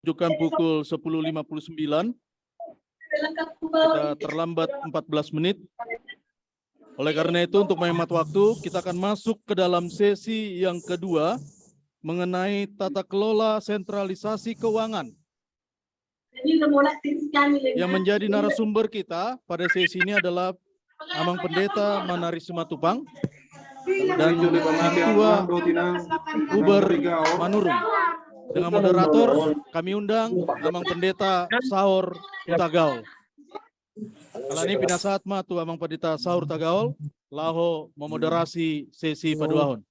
menunjukkan pukul 10.59. Kita terlambat 14 menit. Oleh karena itu, untuk menghemat waktu, kita akan masuk ke dalam sesi yang kedua mengenai tata kelola sentralisasi keuangan. Yang menjadi narasumber kita pada sesi ini adalah Amang Pendeta Manari Simatupang dan Ketua Uber Manurung. Dengan moderator kami undang Amang Pendeta Saur Tagaul. Alani pinasaat matu Amang Pendeta Saur Tagaul laho memoderasi sesi paduahon.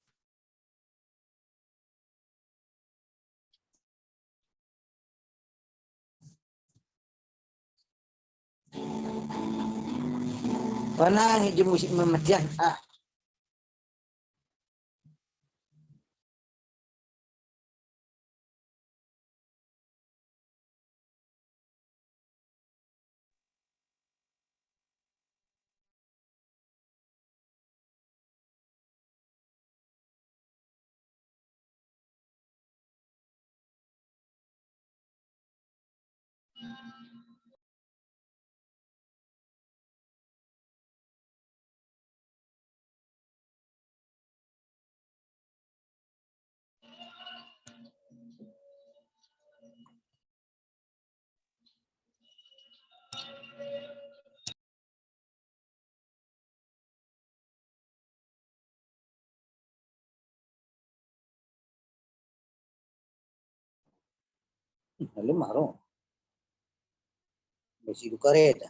Panang hiji musik memedian. Lalu marong. Besi dukareda.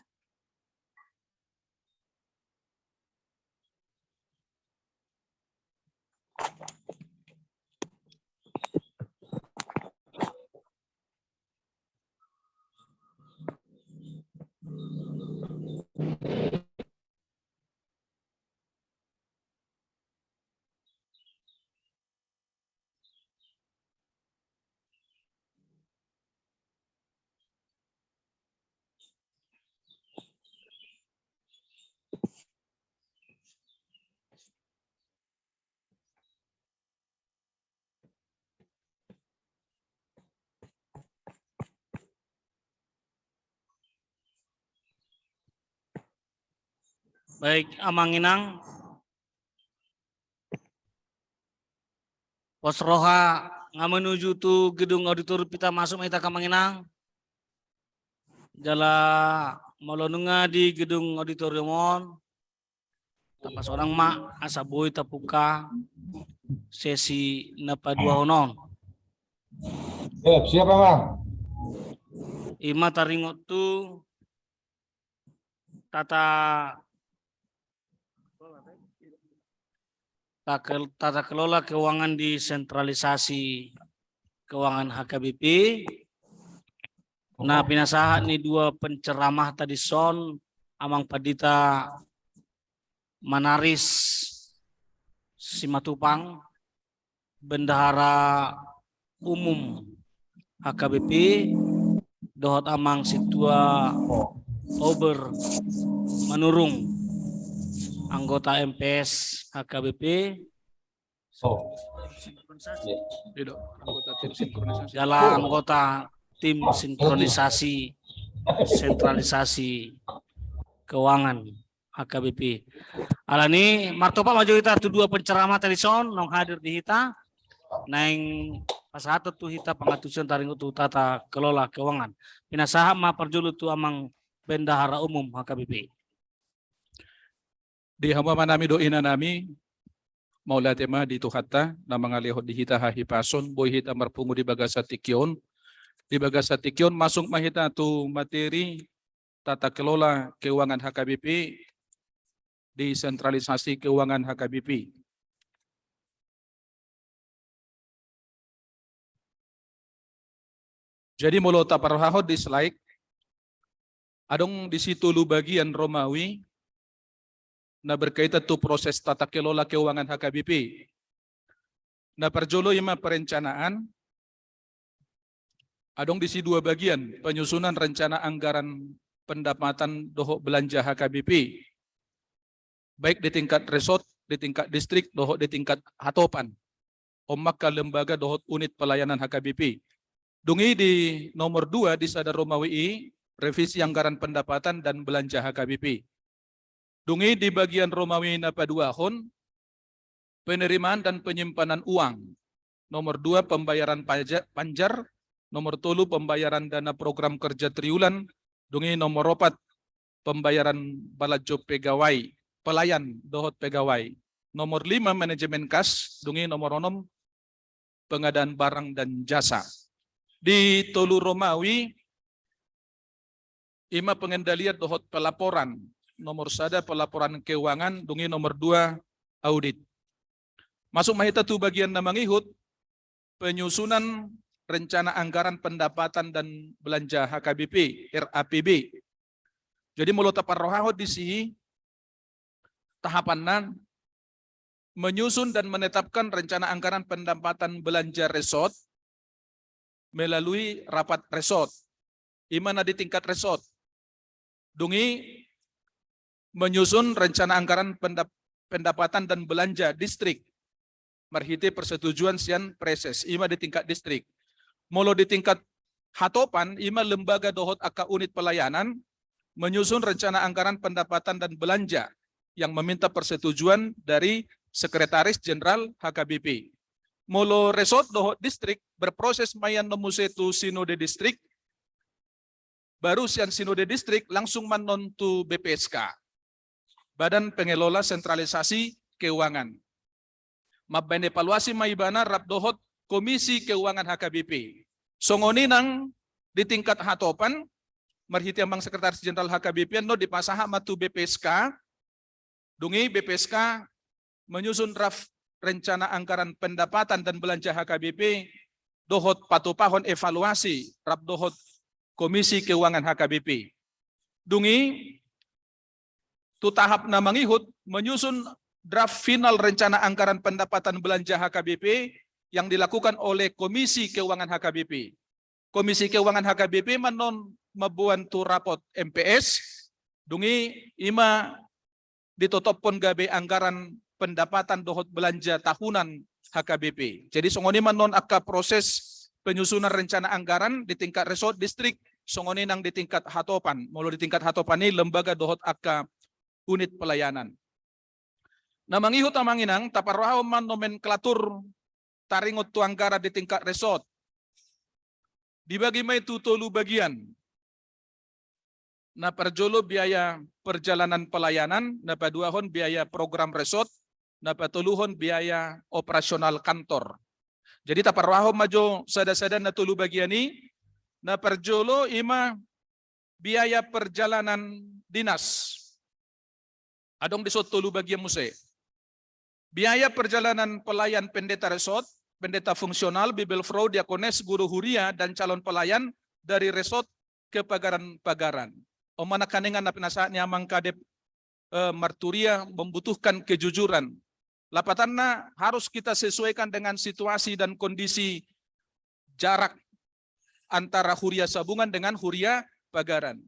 Baik, Amang Inang, pos roha nga menuju tu gedung auditor kita masuk kita ke Manginang. Jala malonunga di gedung auditoriumon. Tapas orang mak asaboy tapuka sesi napa dua honon. Siapa bang? Ima taringot tu tata kelola keuangan desentralisasi keuangan HKBP. Nah, pinasaha nih dua penceramah tadi son Amang Pendeta Manaris Simatupang, Bendahara Umum HKBP, dohot Amang Situa Uber Manurung, anggota MPS HKBP, dalam anggota tim sinkronisasi sentralisasi keuangan HKBP. Alani martopa maju kita tu dua penceramah telison nong hadir di hita neng pasatu tu hita pangatusan taring tu tata kelola keuangan. Pinasaha ma perjulu tu Amang Bendahara Umum HKBP. Di hamba manami doina nami maula tema di tuhata na mga lihod di hita hahipason boy hita marpungo di bagasa tikyon. Di bagasa tikyon masuk mahita tu materi tata kelola keuangan HKBP, desentralisasi keuangan HKBP. Jadi mulo taparahod di slide adong di situ lu bagian Romawi na berkaitan tu proses tata kelola keuangan HKBP. Na perjolo ima perencanaan, adong di si dua bagian, penyusunan rencana anggaran pendapatan dohok belanja HKBP, baik di tingkat resort, di tingkat distrik, dohok di tingkat hatopan, omak lembaga dohok unit pelayanan HKBP. Dungi di nomor 2 di Sadar Romawi revisi anggaran pendapatan dan belanja HKBP. Dungi di bagian Romawi napa 2 hon penerimaan dan penyimpanan uang. Nomor 2 pembayaran pajak panjar. Nomor 3 pembayaran dana program kerja triwulan. Dungi nomor 4 pembayaran balajo pegawai pelayan dohot pegawai. Nomor 5 manajemen kas. Dungi nomor 6 pengadaan barang dan jasa. Di Tolu Romawi ima pengendalian dohot pelaporan. Nomor 1 pelaporan keuangan. Dungi nomor 2 audit. Masuk mahita tu bagian na mangihut penyusunan rencana anggaran pendapatan dan belanja HKBP RAPB. Jadi mulut taparrohahot di sini tahapan menyusun dan menetapkan rencana anggaran pendapatan belanja resort melalui rapat resort. Imana di tingkat resort. Dungi menyusun rencana anggaran pendapatan dan belanja distrik. Marhite persetujuan sian preses. Ima di tingkat distrik. Molo di tingkat hatopan, ima lembaga dohot aka unit pelayanan menyusun rencana anggaran pendapatan dan belanja yang meminta persetujuan dari Sekretaris Jenderal HKBP. Molo resort dohot distrik berproses mayan nomusetu sinode distrik, baru sian sinode distrik langsung manon tu BPSK, Badan Pengelola Sentralisasi Keuangan. Mabben evaluasi maibana rap dohot Komisi Keuangan HKBP. Songoni nang di tingkat hatopan, marhiti ambang Sekretaris Jenderal HKBP no dipasaha matu BPSK. Dungi BPSK menyusun draft rencana anggaran pendapatan dan belanja HKBP dohot patupahon evaluasi rap dohot Komisi Keuangan HKBP. Dungi tu tahap na mangihut menyusun draft final rencana anggaran pendapatan belanja HKBP yang dilakukan oleh Komisi Keuangan HKBP. Komisi Keuangan HKBP manon mabuan tu rapot MPS, dungi ima ditotopon gabe anggaran pendapatan dohot belanja tahunan HKBP. Jadi songoni manon aka proses penyusunan rencana anggaran di tingkat resort distrik, songoni nang di tingkat hatopan. Mulu di tingkat hatopan ini lembaga dohot aka unit pelayanan. Namangihut amanginang taparwaho man nomenklatur taringot tu anggara di tingkat resort. Dibagi mai tu tolu bagian. Na perjolo biaya perjalanan pelayanan, na paduahon biaya program resort, na patuluhon biaya operasional kantor. Jadi taparwaho majo sada-sada na tulu bagian ini, na perjolo ima biaya perjalanan dinas. Adong disot tulu bagian muse. Biaya perjalanan pelayan pendeta resort, pendeta fungsional, bibel fraud, diakones, guru huria, dan calon pelayan dari resort ke pagaran-pagaran. Omana kaningan na pinasaatnya amang kadep marturia membutuhkan kejujuran. Lapatanna harus kita sesuaikan dengan situasi dan kondisi jarak antara huria sabungan dengan huria pagaran.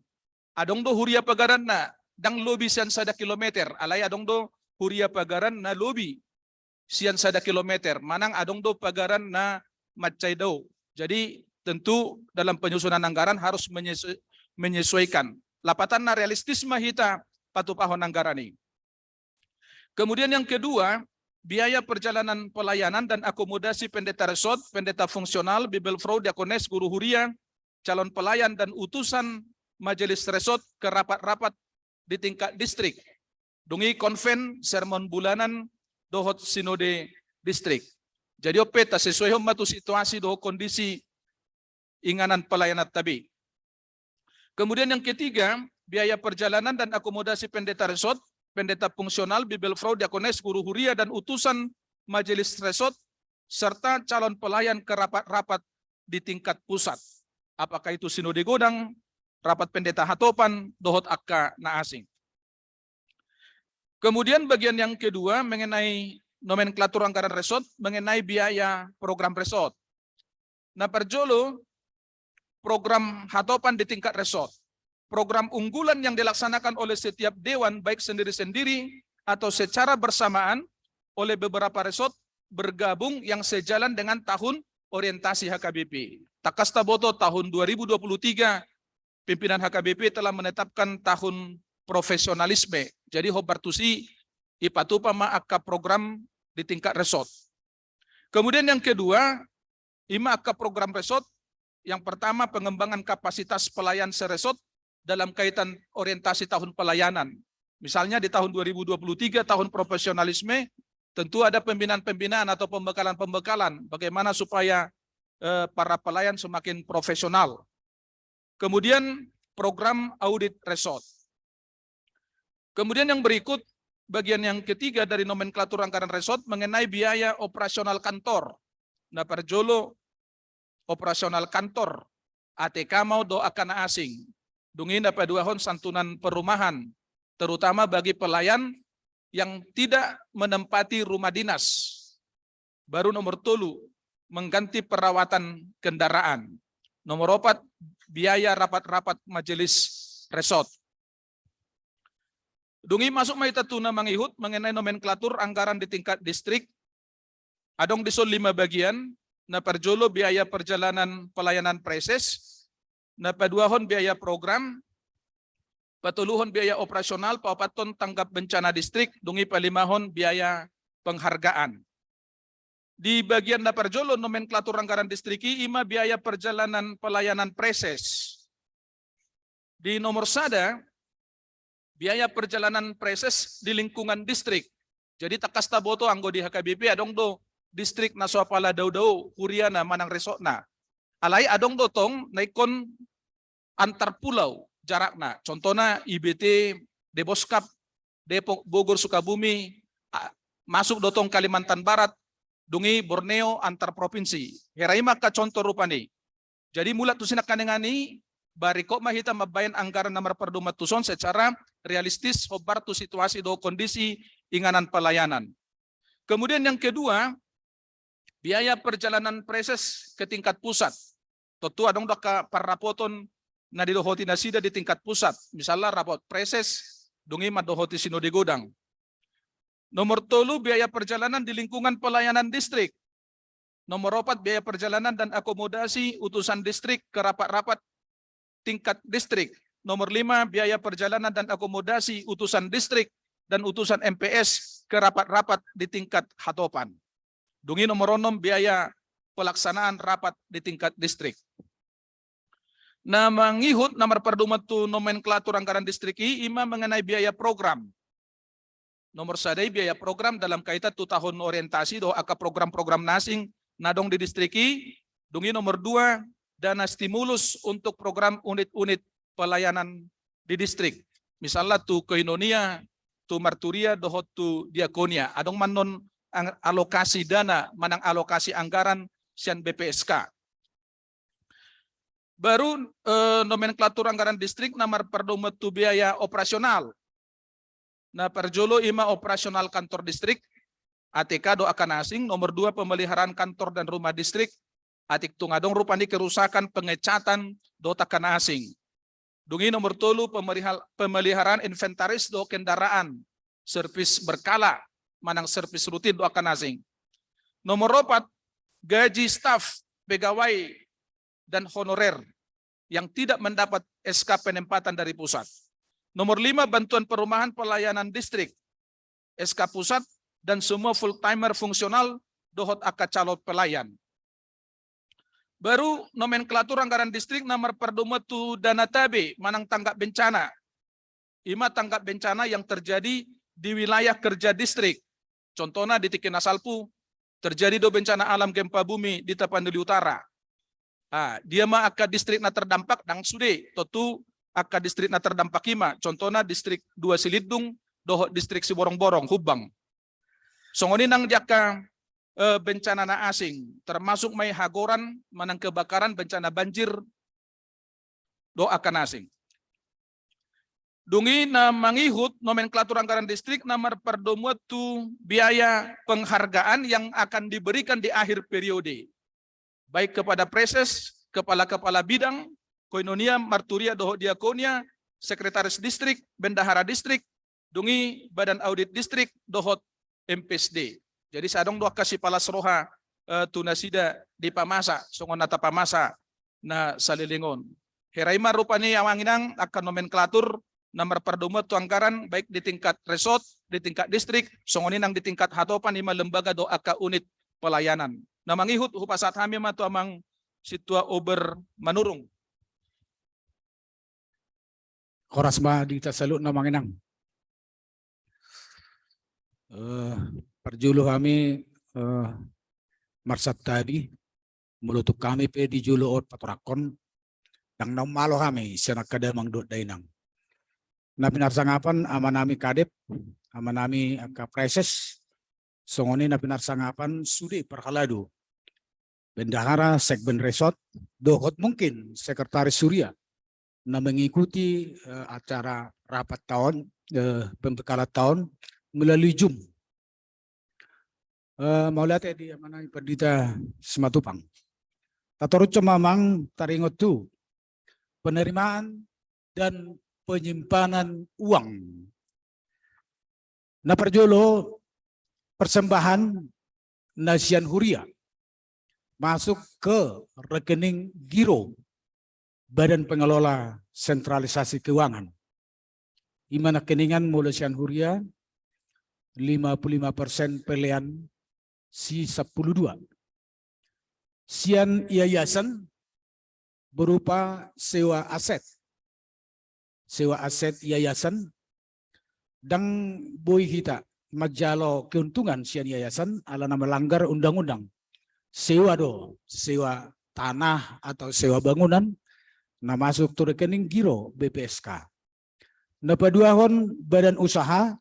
Adong do huria pagaran na dang lobi sian sada kilometer, alay adong do huria pagaran na lobi sian sada kilometer, manang adong do pagaran na macay daw. Jadi tentu dalam penyusunan anggaran harus menyesuaikan. Lapatan na realistis mahita patupahon anggaran ini. Kemudian yang kedua, biaya perjalanan pelayanan dan akomodasi pendeta resort, pendeta fungsional, bibel fraud, diakones, guru huria, calon pelayan dan utusan majelis resort ke rapat-rapat di tingkat distrik. Dungi konven sermon bulanan dohot sinode distrik. Jadi opeta sesuai matu situasi dohot kondisi inganan pelayanan tabi. Kemudian yang ketiga, biaya perjalanan dan akomodasi pendeta resort, pendeta fungsional, bibel fraud, diakones, guru huria, dan utusan majelis resort, serta calon pelayan ke rapat-rapat di tingkat pusat. Apakah itu sinode godang, rapat pendeta hatopan, dohot akka na asing. Kemudian bagian yang kedua mengenai nomenklatur anggaran resort, mengenai biaya program resort. Nah perjolo, program hatopan di tingkat resort. Program unggulan yang dilaksanakan oleh setiap dewan baik sendiri-sendiri atau secara bersamaan oleh beberapa resort bergabung yang sejalan dengan tahun orientasi HKBP. Takasta Boto tahun 2023 pimpinan HKBP telah menetapkan tahun profesionalisme. Jadi hobartusi ipatupa ma'aka program di tingkat resort. Kemudian yang kedua, ma'aka program resort. Yang pertama, pengembangan kapasitas pelayan seresort dalam kaitan orientasi tahun pelayanan. Misalnya di tahun 2023, tahun profesionalisme, tentu ada pembinaan-pembinaan atau pembekalan-pembekalan bagaimana supaya para pelayan semakin profesional. Kemudian program audit resort. Kemudian yang berikut, bagian yang ketiga dari nomenklatur anggaran resort mengenai biaya operasional kantor. Nah, perjolo operasional kantor, ATK mau doakan asing. Dungin dapat duahon santunan perumahan, terutama bagi pelayan yang tidak menempati rumah dinas. Baru nomor 3, mengganti perawatan kendaraan. Nomor 4, biaya rapat-rapat majelis resort. Dungi masuk maita tuna mangihut mengenai nomenklatur anggaran di tingkat distrik. Adong disol 5 bagian. Na perjolo biaya perjalanan pelayanan preses. Na paduahon biaya program. Patuluhon biaya operasional. Paupaton tanggap bencana distrik. Dungi palimahon biaya penghargaan. Di bagian na perjolo nomenklatur anggaran distriki ima biaya perjalanan pelayanan preses. Di nomor sada biaya perjalanan preses di lingkungan distrik. Jadi takasta boto anggo di HKBP adong do distrik na suapala daw-daw Kuriana manang resokna. Alai adong do tong naikon antar pulau jarakna. Contohnya IBT, Deboskap, Depok, Bogor, Sukabumi, masuk dotong Kalimantan Barat, dungi Borneo antar provinsi. Herai maka contoh rupani. Jadi mulat tusinak kanengani bari kok mahita mabayan anggaran nomor perduma tuson secara realistis hobar tu situasi do kondisi inganan pelayanan. Kemudian yang kedua, biaya perjalanan preses ke tingkat pusat. Tentu adong doka parapoton na didohoti nasida di tingkat pusat. Misalnya rapot preses dungi madohoti sinode godang. Nomor 3, biaya perjalanan di lingkungan pelayanan distrik. Nomor 4, biaya perjalanan dan akomodasi utusan distrik ke rapat-rapat tingkat distrik. Nomor 5, biaya perjalanan dan akomodasi utusan distrik dan utusan MPS ke rapat-rapat di tingkat hatopan. Dungi nomor 6, biaya pelaksanaan rapat di tingkat distrik. Nah, mangihut nomor perdumatu nomenklatur anggaran distrik ima mengenai biaya program. Nomor sadai biaya program dalam kaitan tu tahun orientasi do aka program-program nasing nadong di distriki. Dungi nomor 2, dana stimulus untuk program unit-unit pelayanan di distrik. Misalnya tu Koinonia, tu Marturia, dohot tu Diakonia. Adong manon alokasi dana, manang alokasi anggaran sian BPSK. Baru nomenklatur anggaran distrik nomor perdomo tu biaya operasional. Nah, perjolo ima operasional kantor distrik, ATK do akan asing. Nomor 2, pemeliharaan kantor dan rumah distrik. Atik tungadong rupani kerusakan pengecatan do takan asing. Dungi nomor 3, pemeliharaan inventaris do kendaraan. Servis berkala, manang servis rutin do akan asing. Nomor 4, gaji staf, pegawai, dan honorer yang tidak mendapat SK penempatan dari pusat. Nomor 5, bantuan perumahan pelayanan distrik, SK pusat, dan semua full-timer fungsional dohot aka calon pelayan. Baru nomenklatur anggaran distrik nomor perdomo tu dana tabe, manang tanggap bencana. Ima tanggap bencana yang terjadi di wilayah kerja distrik. Contohnya di Tikin Asalpu, terjadi do bencana alam gempa bumi di Tapanuli Utara. Dia mah aka distrik na terdampak dang sude, tentu aka distrik na terdampak ima. Contohnya distrik 2 Silidung, dohot distrik Siborong-Borong, Hubang. Songoni nang jaka bencana na asing, termasuk may hagoran, manang kebakaran, bencana banjir, do akan asing. Dungi na mangihut nomenklatur anggaran distrik nomor perdomo tu biaya penghargaan yang akan diberikan di akhir periode. Baik kepada preses, kepala-kepala bidang, Koinonia, Marturia, dohot Diakonia, sekretaris distrik, bendahara distrik, dungi badan audit distrik, dohot MPSD. Jadi sadong doa kasih palas roha tunasida di pamasa, songon nata pamasa na salilingon. Heraima rupani amanginang akan nomenklatur nomor perduma tu anggaran baik di tingkat resort, di tingkat distrik, songoninang di tingkat hatopan lima lembaga do aka unit pelayanan. Namangihut hupasat kami matu amang situa ober manurung. Korasma di tasalut namanginang. Perjulu kami marsat tadi melutuk kami pe di julu ot patorakon yang namalo kami senak kadamang dot dainang. Na pinarsangapan amanami kadep amanami ka preses songoni na pinarsangapan sudi perkaladu bendahara segmen resort dohot mungkin sekretaris Surya na mengikuti acara rapat tahun pembekalan tahun melalui Zoom. Mau lihat ya di mana Perdita Simatupang. Tatorut mamang taringot tu penerimaan dan penyimpanan uang. Na perjolo persembahan Nasian Huria masuk ke rekening giro Badan Pengelola Sentralisasi Keuangan. Imana keningan mulai Nasian Huria 55% pelean si 12. Sian yayasan berupa sewa aset yayasan dan boy hita majalo keuntungan sian yayasan ala nama melanggar undang-undang sewa tanah atau sewa bangunan na masuk ke rekening giro BPSK. Na paduahon badan usaha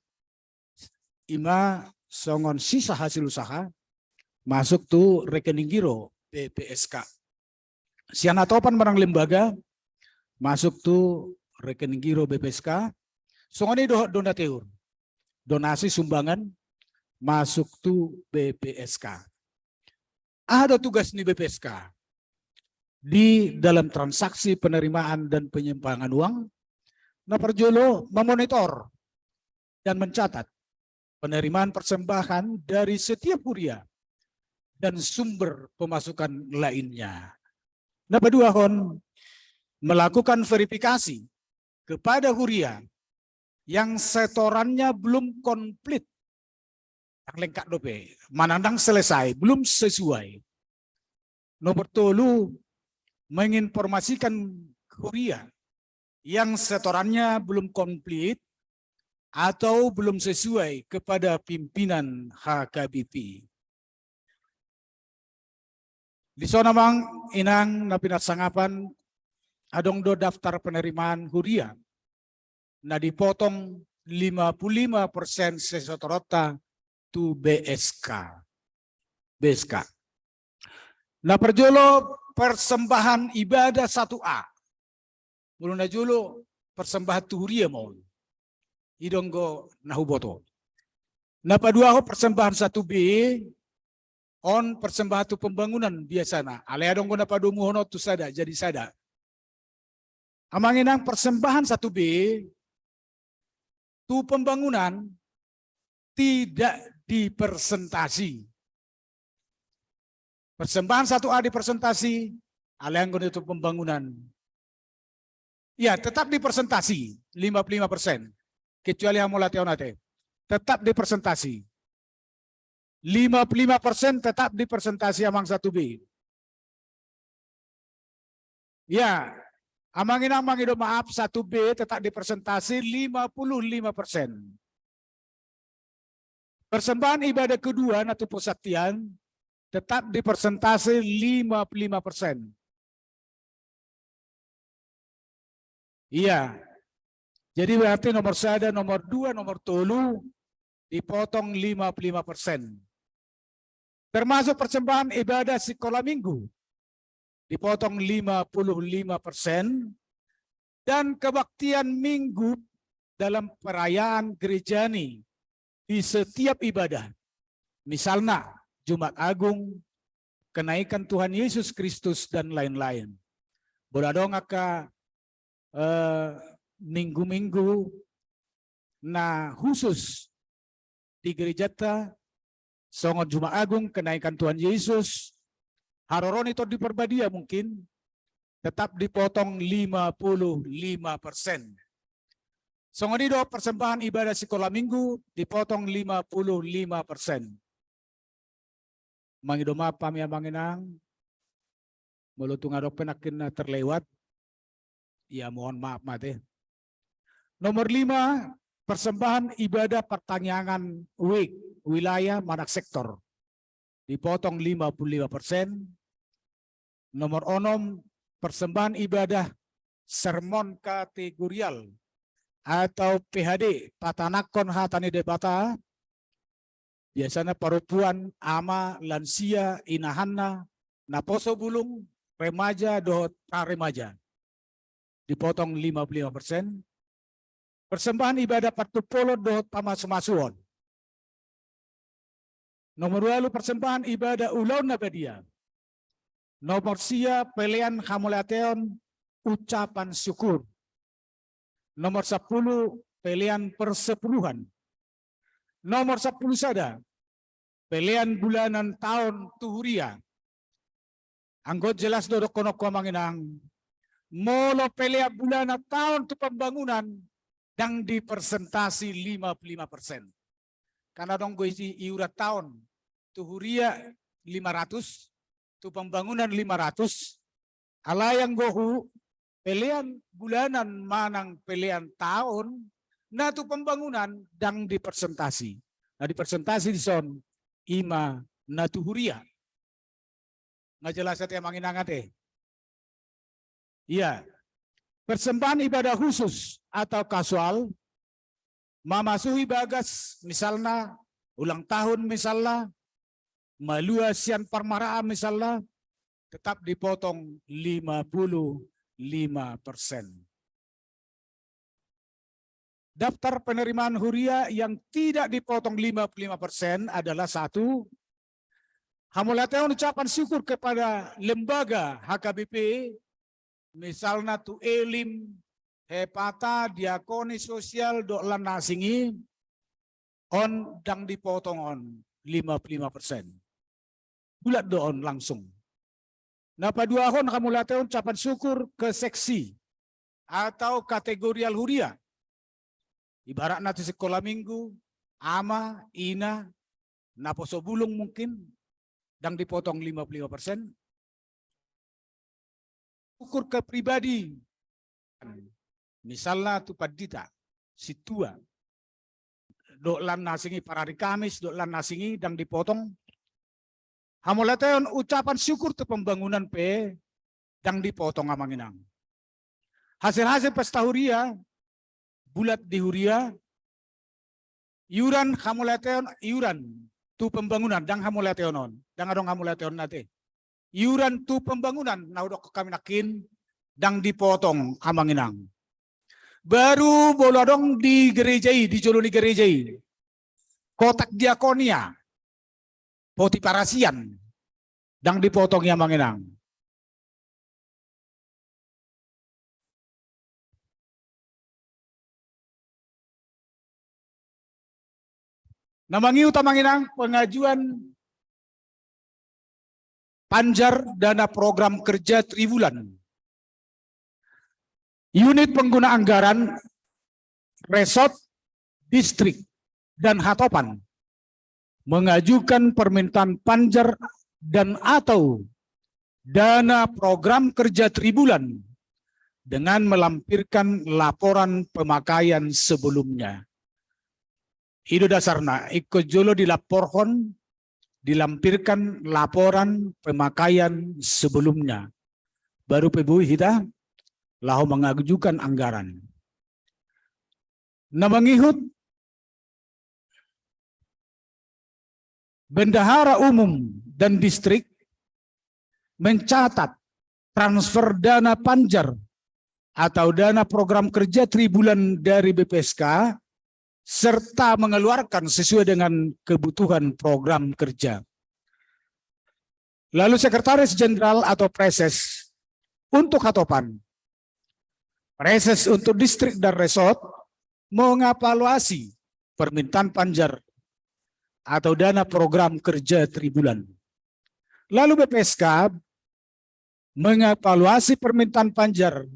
ima songon sisa hasil usaha masuk tu rekening giro BPSK. Sian atopan barang lembaga masuk tu rekening giro BPSK. Songoni donateur. Donasi sumbangan masuk tu BPSK. Ada tugas nih BPSK di dalam transaksi penerimaan dan penyimpangan uang. Nah perjolo memonitor dan mencatat penerimaan persembahan dari setiap huria dan sumber pemasukan lainnya. Nah, paduahon melakukan verifikasi kepada huria yang setorannya belum komplit, yang lengkap dope, manandang selesai, belum sesuai. Nomor tolu menginformasikan huria yang setorannya belum komplit atau belum sesuai kepada pimpinan HKBP. Di sana mang inang na pinatsangapan adong do daftar penerimaan huria na dipotong 55% sesetorota tu BSK. Na perjolo persembahan ibadah 1A. Mulu na julo persembahan tu huria mau. Idonggo nahuboto. Na paduaho persembahan 1B on persembahan tu pembangunan biasana. Aleadong ko na padumuhono tu sada jadi sada. Amanginang persembahan 1B tu pembangunan tidak dipersentasi. Persembahan 1A dipersentasi, aleang ko itu pembangunan. Ya, tetap dipersentasi 55%. Kecuali yang mulai tahun nanti. Tetap dipersentasi. 55% tetap dipersentasi amang 1B. Ya, amangin itu maaf 1B tetap dipersentasi 55%. Persembahan ibadah kedua atau persaktian tetap dipersentasi 55%. Iya. Jadi berarti nomor 1, nomor 2, nomor 3 dipotong 55%. Termasuk persembahan ibadah sekolah minggu dipotong 55%. Dan kebaktian minggu dalam perayaan gerejani di setiap ibadah. Misalnya Jumat Agung, kenaikan Tuhan Yesus Kristus dan lain-lain. Boladong aka minggu-minggu na khusus di gereja ta songon Jumat Agung kenaikan Tuhan Yesus Haroron itu di Perbadia mungkin tetap dipotong 55%. Songonido persembahan ibadah sekolah minggu dipotong 55%. Mangido mapam ya manginang, melutung adok penakin na terlewat, ya mohon maaf mate. Nomor 5, persembahan ibadah pertanyaan week, wilayah manak sektor. Dipotong 55%. Nomor 6, persembahan ibadah sermon kategorial atau PHD, patanakon hatani debata, biasanya perempuan, ama, lansia, inahanna, naposo bulung, remaja, dohot, remaja. Dipotong 55%. Persembahan ibadah patupolo dohot pamasumasuon. Nomor 2, persembahan ibadah ulaun nabadia. Nomor 3, pelian hamulateon ucapan syukur. Nomor 10, pelian persepuluhan. Nomor 10 sada, pelian bulanan tahun tuhuria. Anggot jelas dodok konok manginang. Molo pelea bulanan tahun tu pembangunan yang dipersentasi 55%. Karena dong gue isi iurat tahun tuhuria 500, tu pembangunan 500, alayang gohu pelian bulanan manang pelian tahun, nah tu pembangunan dang dipersentasi. Nah dipersentasi di son ima na tuhuria. Nggak jelas ya manginangat Iya. Persembahan ibadah khusus atau kasual, mamasuhi bagas misalnya ulang tahun misalnya, malua sian parmaraan misalnya, tetap dipotong 55%. Daftar penerimaan huria yang tidak dipotong 55% adalah 1, hamulateon ucapan syukur kepada lembaga HKBP, misalnya tu elim, hepata, diakoni sosial, doklan nasingi, on dang dipotong on 55%. Bulat doon langsung. Napa 2 hon hamulateon ucapan syukur ke seksi atau kategorial huria. Ibarat nanti sekolah minggu, ama, ina, naposo bulung mungkin, dan dipotong 55%. Ukur ke pribadi, misalnya tu padita, situa, doklan nasingi parari Kamis, doklan nasingi, dan dipotong. Hamulateon ucapan syukur tu pembangunan dan dipotong amanginang. Hasil-hasil pesta huria, bulat di huria, iuran hamulateon, iuran tu pembangunan, dan hamulateonon, dan adong hamulateon nate. Iuran tu pembangunan, naudok kami nakin, dan dipotong amanginang. Baru bolodong di gerejai, di joloni gerejai. Kotak diakonia, poti parasian, dan dipotong amanginang. Namangi utamanginang pengajuan panjar dana program kerja triwulan. Unit pengguna anggaran resort, distrik, dan hatopan mengajukan permintaan panjar dan atau dana program kerja triwulan dengan melampirkan laporan pemakaian sebelumnya. Itu dasarnya, ikut jolo dilaporkan, dilampirkan laporan pemakaian sebelumnya. Baru PBU kita lahu mengajukan anggaran. Nah mengihut bendahara umum dan distrik mencatat transfer dana panjar atau dana program kerja tribulan dari BPSK serta mengeluarkan sesuai dengan kebutuhan program kerja. Lalu Sekretaris Jenderal atau Preses untuk hatopan, Preses untuk distrik dan resort mengevaluasi permintaan panjar atau dana program kerja tribulan. Lalu BPSK mengevaluasi permintaan panjar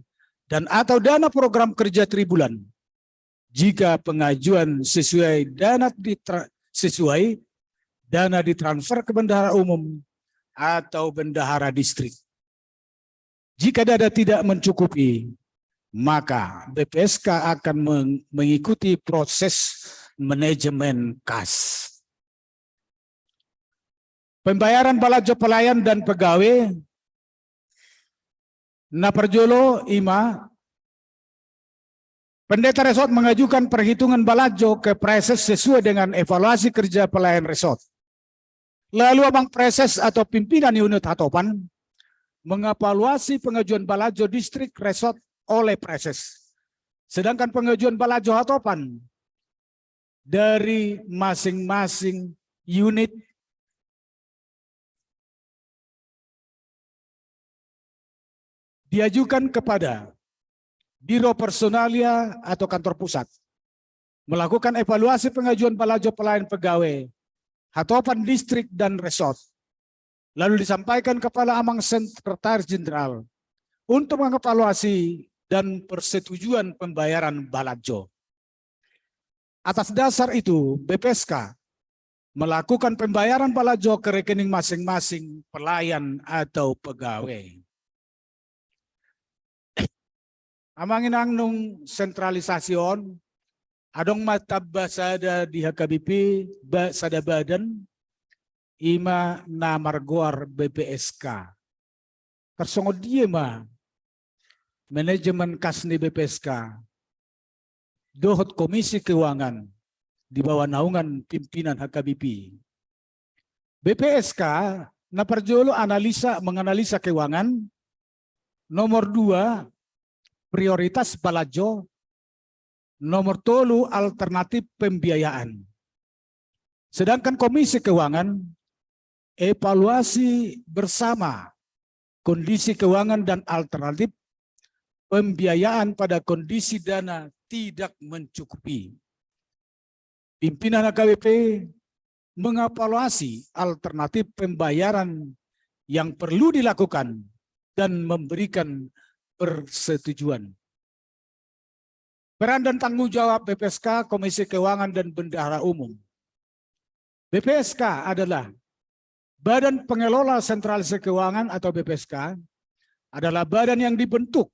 dan atau dana program kerja tribulan jika pengajuan sesuai dana ditransfer ke bendahara umum atau bendahara distrik. Jika dana tidak mencukupi, maka BPSK akan mengikuti proses manajemen kas. Pembayaran balajo pelayan dan pegawai Naperjolo IMA, Pendeta Resort mengajukan perhitungan balajo ke Preses sesuai dengan evaluasi kerja pelayan resort. Lalu Abang Preses atau pimpinan unit Hatopan mengevaluasi pengajuan balajo distrik resort oleh Preses. Sedangkan pengajuan balajo Hatopan dari masing-masing unit diajukan kepada Biro Personalia atau kantor pusat melakukan evaluasi pengajuan balajo pelayan pegawai Hatopan distrik dan resort, lalu disampaikan kepada Amang Sekretaris Jenderal untuk mengevaluasi dan persetujuan pembayaran balajo. Atas dasar itu, BPSK melakukan pembayaran balajo ke rekening masing-masing pelayan atau pegawai. Amangin nung sentralisasion, adong matab basada di HKBP, basada badan, ima na margoar BPSK. Tersongod dia ma, manajemen kas ni BPSK, dohot komisi keuangan, di bawah naungan pimpinan HKBP. BPSK na perjolo menganalisa keuangan, nomor 2, prioritas balajo, nomor 3 alternatif pembiayaan. Sedangkan Komisi Keuangan evaluasi bersama kondisi keuangan dan alternatif pembiayaan pada kondisi dana tidak mencukupi. Pimpinan HKBP mengevaluasi alternatif pembayaran yang perlu dilakukan dan memberikan persetujuan. Peran dan tanggung jawab BPSK, Komisi Keuangan dan Bendahara Umum. BPSK adalah Badan Pengelola Sentralisasi Keuangan atau BPSK adalah badan yang dibentuk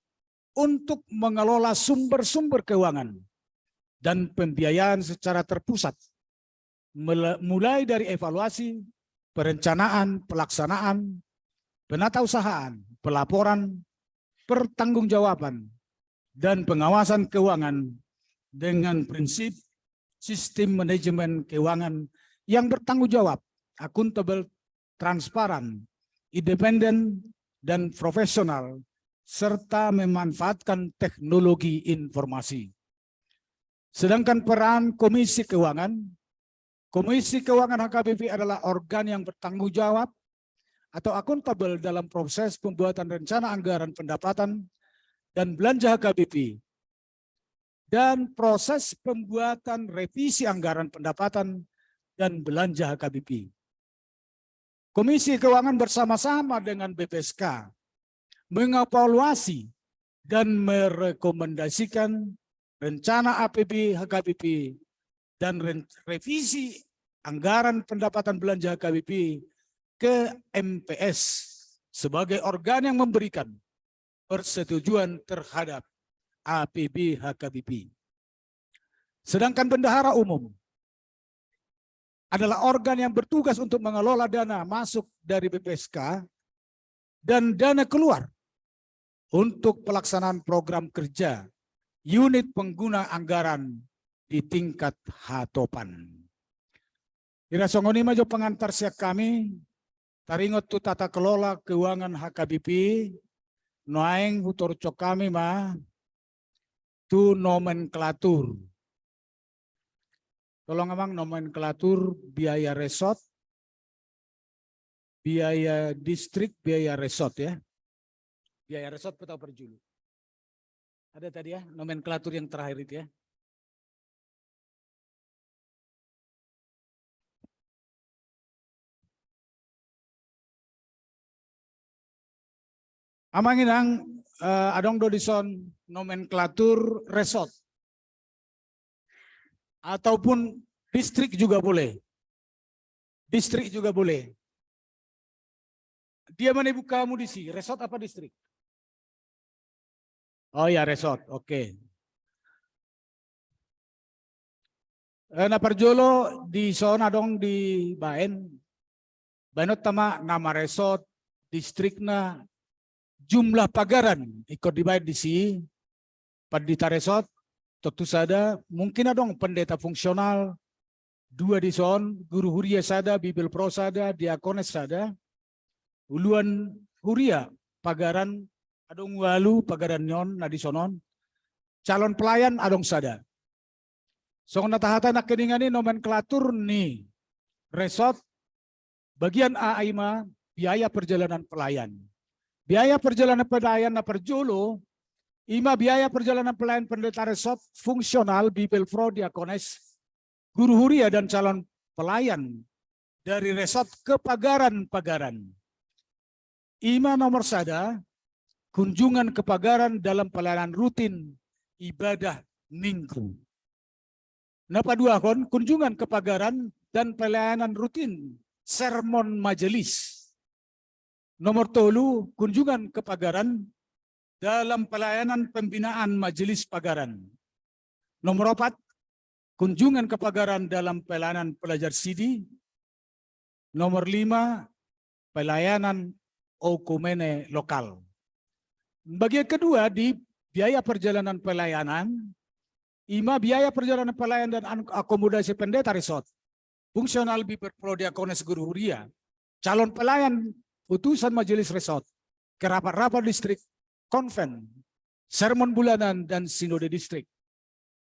untuk mengelola sumber-sumber keuangan dan pembiayaan secara terpusat, mulai dari evaluasi, perencanaan, pelaksanaan, penatausahaan, pelaporan, pertanggungjawaban, dan pengawasan keuangan dengan prinsip sistem manajemen keuangan yang bertanggung jawab, akuntabel, transparan, independen, dan profesional, serta memanfaatkan teknologi informasi. Sedangkan peran Komisi Keuangan HKBP adalah organ yang bertanggung jawab atau akuntabel dalam proses pembuatan rencana anggaran pendapatan dan belanja HKBP dan proses pembuatan revisi anggaran pendapatan dan belanja HKBP. Komisi Keuangan bersama-sama dengan BPSK mengevaluasi dan merekomendasikan rencana APB HKBP dan revisi anggaran pendapatan belanja HKBP ke MPS sebagai organ yang memberikan persetujuan terhadap APB HKBP. Sedangkan Bendahara Umum adalah organ yang bertugas untuk mengelola dana masuk dari BPSK dan dana keluar untuk pelaksanaan program kerja unit pengguna anggaran di tingkat Hatopan. Irasongoni maju pengantar siak kami, taringot tu tata kelola keuangan HKBP, noaeng hutor cok kami tu nomenklatur. Tolong amang nomenklatur biaya resort, biaya distrik, biaya resort ya. Biaya resort petau per julu. Ada tadi ya nomenklatur yang terakhir itu ya. Amanginang adong dodison nomenklatur resort ataupun distrik juga boleh. Distrik juga boleh. Dia mana buka mudisi, resort apa distrik? Oh ya resort, oke. Na perjolo di zona dong di Baen. Baenot tama nama resort, distrikna, jumlah pagaran ikut dibayar di sini. Padita resort, tentu saja mungkin adong pendeta fungsional, 2 di son, guru huria sada, bibel pro sada, diakones sada, uluan huria pagaran adong walu pagaran nyon na di sonon, calon pelayan adong sada. So natahata nak keningani nomenklatur ni resort bagian A5 biaya perjalanan pelayan. Biaya perjalanan pelayan na perjolo, ima biaya perjalanan pelayan pendeta resort fungsional bibel pro diakones, guru huria dan calon pelayan dari resort ke pagaran-pagaran. Ima nomor sada, kunjungan ke pagaran dalam pelayanan rutin ibadah minggu. Napa dua kon, kunjungan ke pagaran dan pelayanan rutin sermon majelis. Nomor tolu, kunjungan ke pagaran dalam pelayanan pembinaan majelis pagaran. Nomor 4, kunjungan ke pagaran dalam pelayanan pelajar CD. Nomor 5, pelayanan okumene lokal. Bagian kedua di biaya perjalanan pelayanan, ima biaya perjalanan pelayanan dan akomodasi pendeta resort, fungsional bibel pro diakones guru huria, calon pelayan utusan majelis resort, kerapat-rapat distrik, konven, sermon bulanan dan sinode distrik.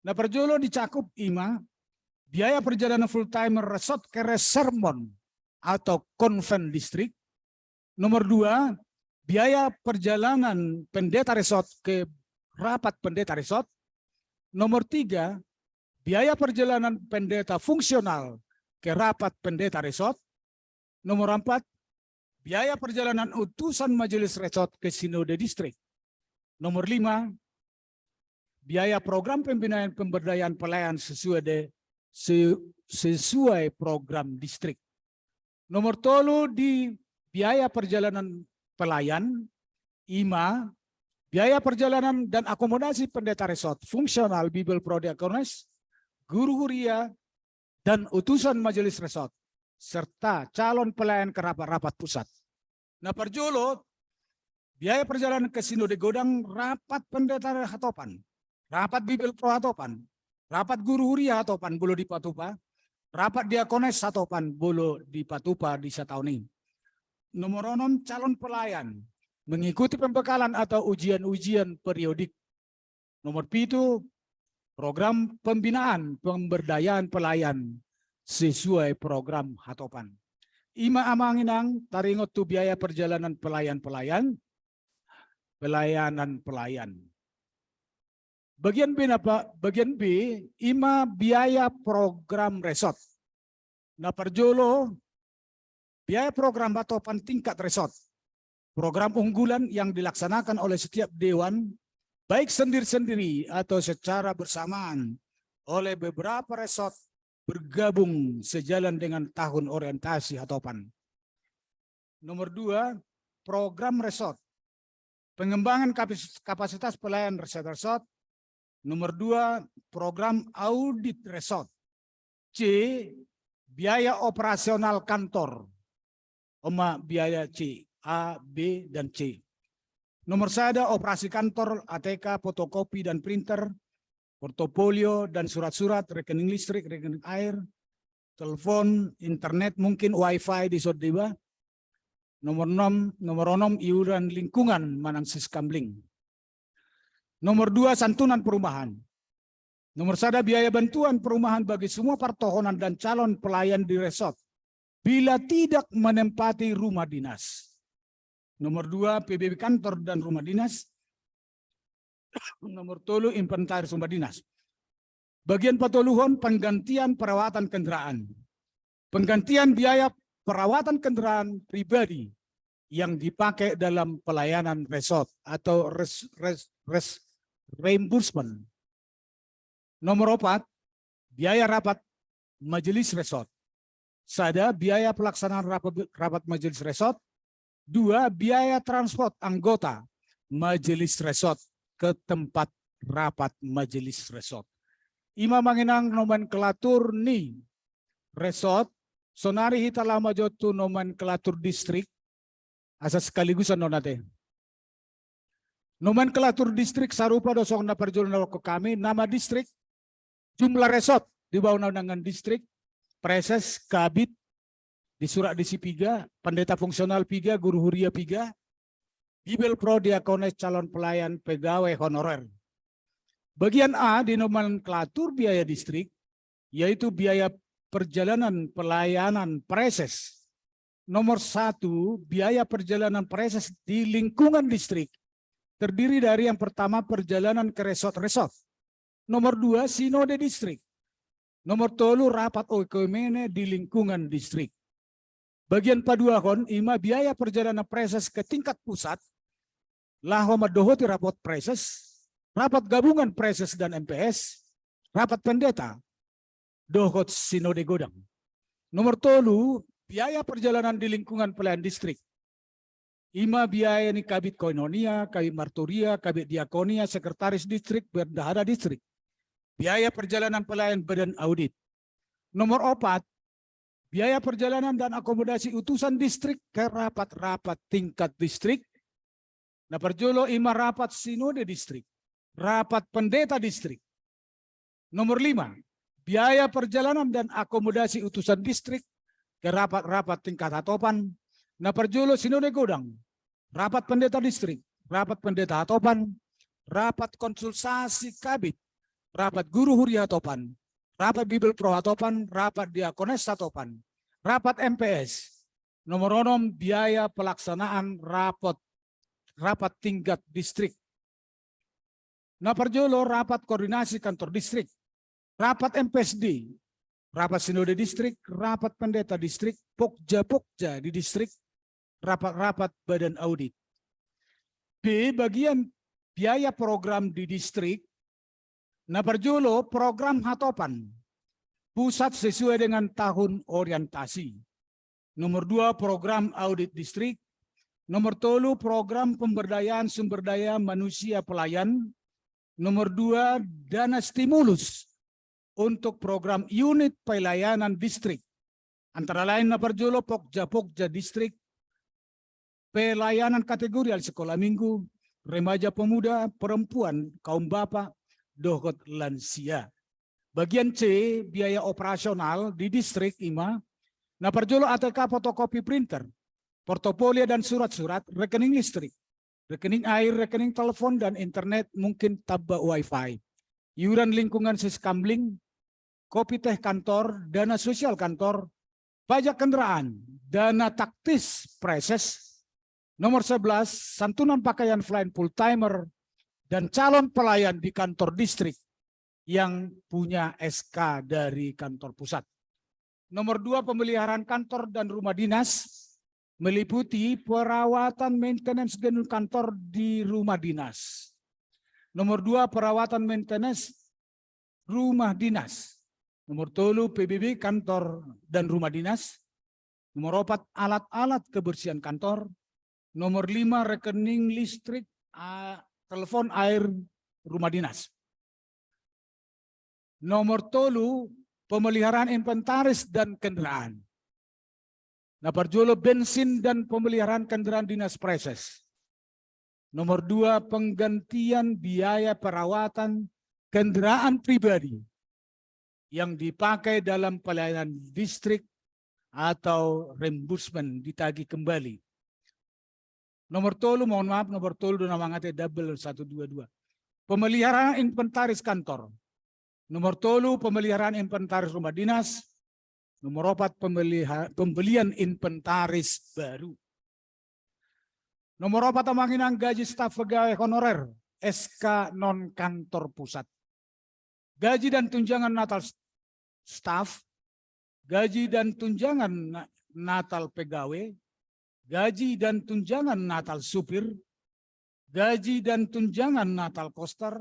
Nah perjolo dicakup ima biaya perjalanan full timer resort ke sermon atau konven distrik. Nomor 2, biaya perjalanan pendeta resort ke rapat pendeta resort. Nomor 3, biaya perjalanan pendeta fungsional ke rapat pendeta resort. Nomor 4, biaya perjalanan utusan majelis resort ke sinode distrik. Nomor 5, biaya program pembinaan pemberdayaan pelayan sesuai program distrik. Nomor 3 di biaya perjalanan pelayan, 5, biaya perjalanan dan akomodasi pendeta resort, fungsional bibel pro diakones, guru huria, dan utusan majelis resort, serta calon pelayan ke rapat-rapat pusat. Nah perjolo, biaya perjalanan ke sinode godang, rapat pendeta hatopan, rapat bibel pro hatopan, rapat guru huria hatopan bolo di Patupa, rapat diakones hatopan bolo di Patupa di Satauni. Nomor 6, calon pelayan mengikuti pembekalan atau ujian-ujian periodik. Nomor 7, program pembinaan pemberdayaan pelayan sesuai program hatopan. Ima amanginang taringot tu biaya perjalanan pelayan-pelayan, pelayanan pelayan. Bagian B apa? Bagian B, ima biaya program resort. Nah perjolo, biaya program hatopan tingkat resort. Program unggulan yang dilaksanakan oleh setiap dewan, baik sendiri-sendiri atau secara bersamaan oleh beberapa resort bergabung sejalan dengan tahun orientasi hatopan. Nomor 2, program resort. Pengembangan kapasitas pelayan resort. Nomor 2, program audit resort. C, biaya operasional kantor. Biaya C, A, B, dan C. Nomor 1, operasi kantor, ATK, fotokopi dan printer, portofolio dan surat-surat, rekening listrik, rekening air, telepon, internet, mungkin wifi di Sodiba. Nomor 6, iuran lingkungan manang siskambling. Nomor 2, santunan perumahan. Nomor 1, biaya bantuan perumahan bagi semua pertohonan dan calon pelayan di resort bila tidak menempati rumah dinas. Nomor 2, PBB kantor dan rumah dinas. Nomor 3, inventaris rumah dinas. Bagian patoluhon, penggantian perawatan kendaraan. Penggantian biaya perawatan kendaraan pribadi yang dipakai dalam pelayanan resort atau reimbursement. Nomor 4, biaya rapat majelis resort. Sada, biaya pelaksanaan rapat majelis resort. 2, biaya transport anggota majelis resort ke tempat rapat majelis resort. Ima manginang nomenklatur ni resort, sonari hita lama jotu nomenklatur distrik, asa sekaligusan no nate. Nomenklatur distrik sarupa dosong na perjualan ke kami, nama distrik, jumlah resort di bawah undangan distrik, preses, kabit, di surat disi piga, pendeta fungsional piga, guru huria piga, bibel pro diakones calon pelayan pegawai honorer. Bagian A di nomenklatur biaya distrik, yaitu biaya perjalanan pelayanan preses. Nomor 1, biaya perjalanan preses di lingkungan distrik. Terdiri dari yang pertama perjalanan ke resort-resort. Nomor 2, sinode distrik. Nomor 3, rapat oekumene di lingkungan distrik. Bagian paduakon, ima biaya perjalanan preses ke tingkat pusat. Laho madohoti rapot preses. Rapat gabungan preses dan MPS, rapat pendeta, dohot sinode godang. Nomor 3, biaya perjalanan di lingkungan pelayan distrik. Ima biaya ni kabit koinonia, kabit marturia, kabit diakonia, sekretaris distrik, bendahara distrik. Biaya perjalanan pelayan badan audit. Nomor 4, biaya perjalanan dan akomodasi utusan distrik ke rapat-rapat tingkat distrik. Nah perjolo ima rapat sinode distrik. Rapat pendeta distrik. Nomor 5, biaya perjalanan dan akomodasi utusan distrik ke rapat-rapat tingkat hatopan. Nah perjulo sinode godang, rapat pendeta distrik, rapat pendeta hatopan, rapat konsultasi kabit, rapat guru huria hatopan, rapat bibel pro hatopan, rapat diakones hatopan, rapat MPS. Nomor 6, biaya pelaksanaan rapat tingkat distrik. Nah perjolo rapat koordinasi kantor distrik, rapat MPSD, rapat sinode distrik, rapat pendeta distrik, pokja-pokja di distrik, rapat-rapat badan audit. B, bagian biaya program di distrik. Nah perjolo program hatopan, pusat sesuai dengan tahun orientasi. Nomor 2, program audit distrik. Nomor 3, program pemberdayaan sumber daya manusia pelayan. Nomor 2, dana stimulus untuk program unit pelayanan distrik. Antara lain na perjulo pokja-pokja distrik, pelayanan kategorial sekolah minggu, remaja pemuda, perempuan, kaum bapak, dohot lansia. Bagian C, biaya operasional di distrik ima, na perjulo ATK fotokopi printer, portofolio dan surat-surat, rekening listrik, rekening air, rekening telepon, dan internet, mungkin tabba wifi. Iuran lingkungan siskamling, kopi teh kantor, dana sosial kantor, pajak kendaraan, dana taktis preses. Nomor 11, santunan pakaian flying full timer, dan calon pelayan di kantor distrik yang punya SK dari kantor pusat. Nomor 2, pemeliharaan kantor dan rumah dinas, meliputi perawatan maintenance gedung kantor di rumah dinas. Nomor 2, perawatan maintenance rumah dinas. Nomor 3, PBB kantor dan rumah dinas. Nomor 4, alat-alat kebersihan kantor. Nomor 5, rekening listrik, telepon, air, rumah dinas. Nomor 3, pemeliharaan inventaris dan kendaraan. Nah perjulo bensin dan pemeliharaan kendaraan dinas preses. Nomor 2, penggantian biaya perawatan kendaraan pribadi yang dipakai dalam pelayanan distrik atau reimbursement ditagih kembali. Nomor 3, mohon maaf, nomor 3 namanya double 122. Pemeliharaan inventaris kantor. Nomor 3, pemeliharaan inventaris rumah dinas. Nomor 4, pembelian inventaris baru. Nomor 4, tamanginang gaji staf pegawai honorer, SK non kantor pusat. Gaji dan tunjangan natal staf, gaji dan tunjangan natal pegawai, gaji dan tunjangan Natal supir, gaji dan tunjangan Natal koster,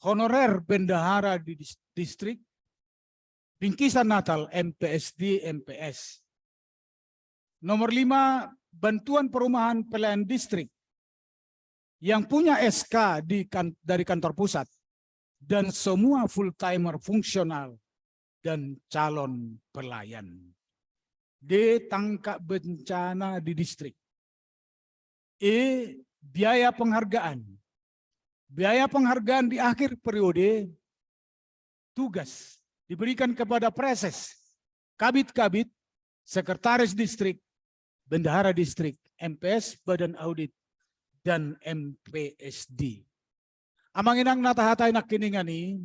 honorer bendahara di distrik, bingkisan Natal MPSD, MPS. Nomor 5, bantuan perumahan pelayan distrik yang punya SK dari kantor pusat dan semua full-timer fungsional dan calon pelayan. D, tangkap bencana di distrik. E, biaya penghargaan. Biaya penghargaan di akhir periode tugas diberikan kepada preses, kabit-kabit, sekretaris distrik, bendahara distrik, MPS, badan audit, dan MPSD. Amang inang natahatay na kiningani,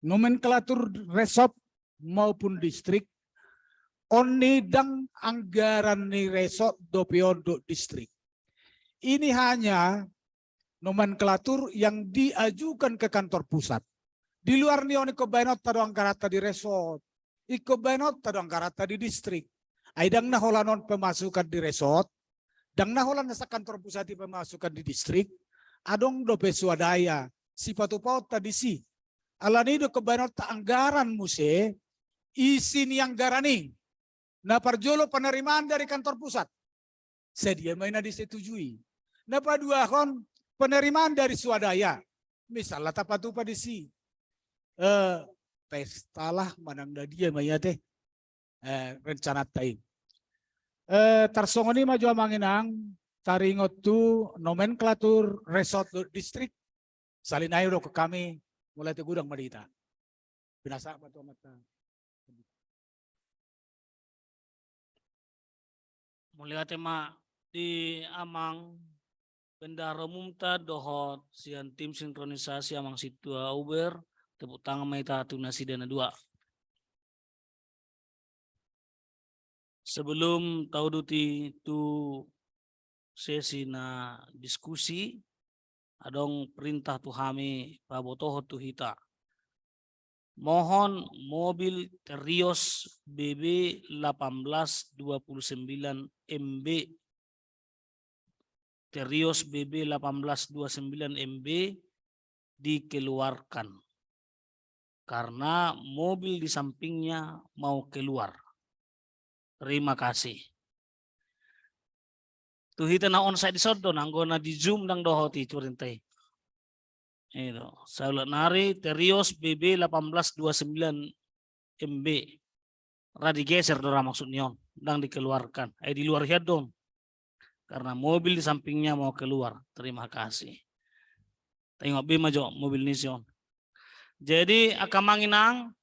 nomenklatur resop maupun distrik, onidang anggaran ni resop do piondo distrik. Ini hanya nomenklatur yang diajukan ke kantor pusat. Di luar niyo ni kobainot tado anggarata di resort, ikobainot tado anggarata di distrik. Aidang naholanon pemasukan di resort, dang naholan na sa kantor pusat pemasukan di distrik, adong dope swadaya, si patupaw tadi si. Alanido kobainot ta anggaran muse, isin yang garani, na parjolo penerimaan dari kantor pusat. Sedia may na disetujui. Na paduahon penerimaan dari swadaya. Misalnya tapatupa di si. Pestalah manang da dia mayate. Rencana taing. Tarsongoni maju amanginang taringot tu nomenklatur resort distrik salinayo do ke kami mulai te gudang madita. Binasa batu mata. Mulia tema di amang bendara umum ta dohot sian tim sinkronisasi amang situa Uber tepuk tangan maita tunasi dana 2. Sebelum tahu duti tu sesi na diskusi, adong perintah tu kami pabotoho tu hita. Mohon mobil Terios BB 1829 MB Terios BB 1829 MB dikeluarkan karena mobil di sampingnya mau keluar. Terima kasih. Tuhita na onsite di sodo nanggo na di Zoom nang dohoti curintay. Itu. Saulat nari Terios BB 1829 MB. Radi geser dora maksudnya nang dikeluarkan. Di luar hiad dong. Karena mobil di sampingnya mau keluar. Terima kasih. Tengok bima jo mobil nision. Jadi akamanginang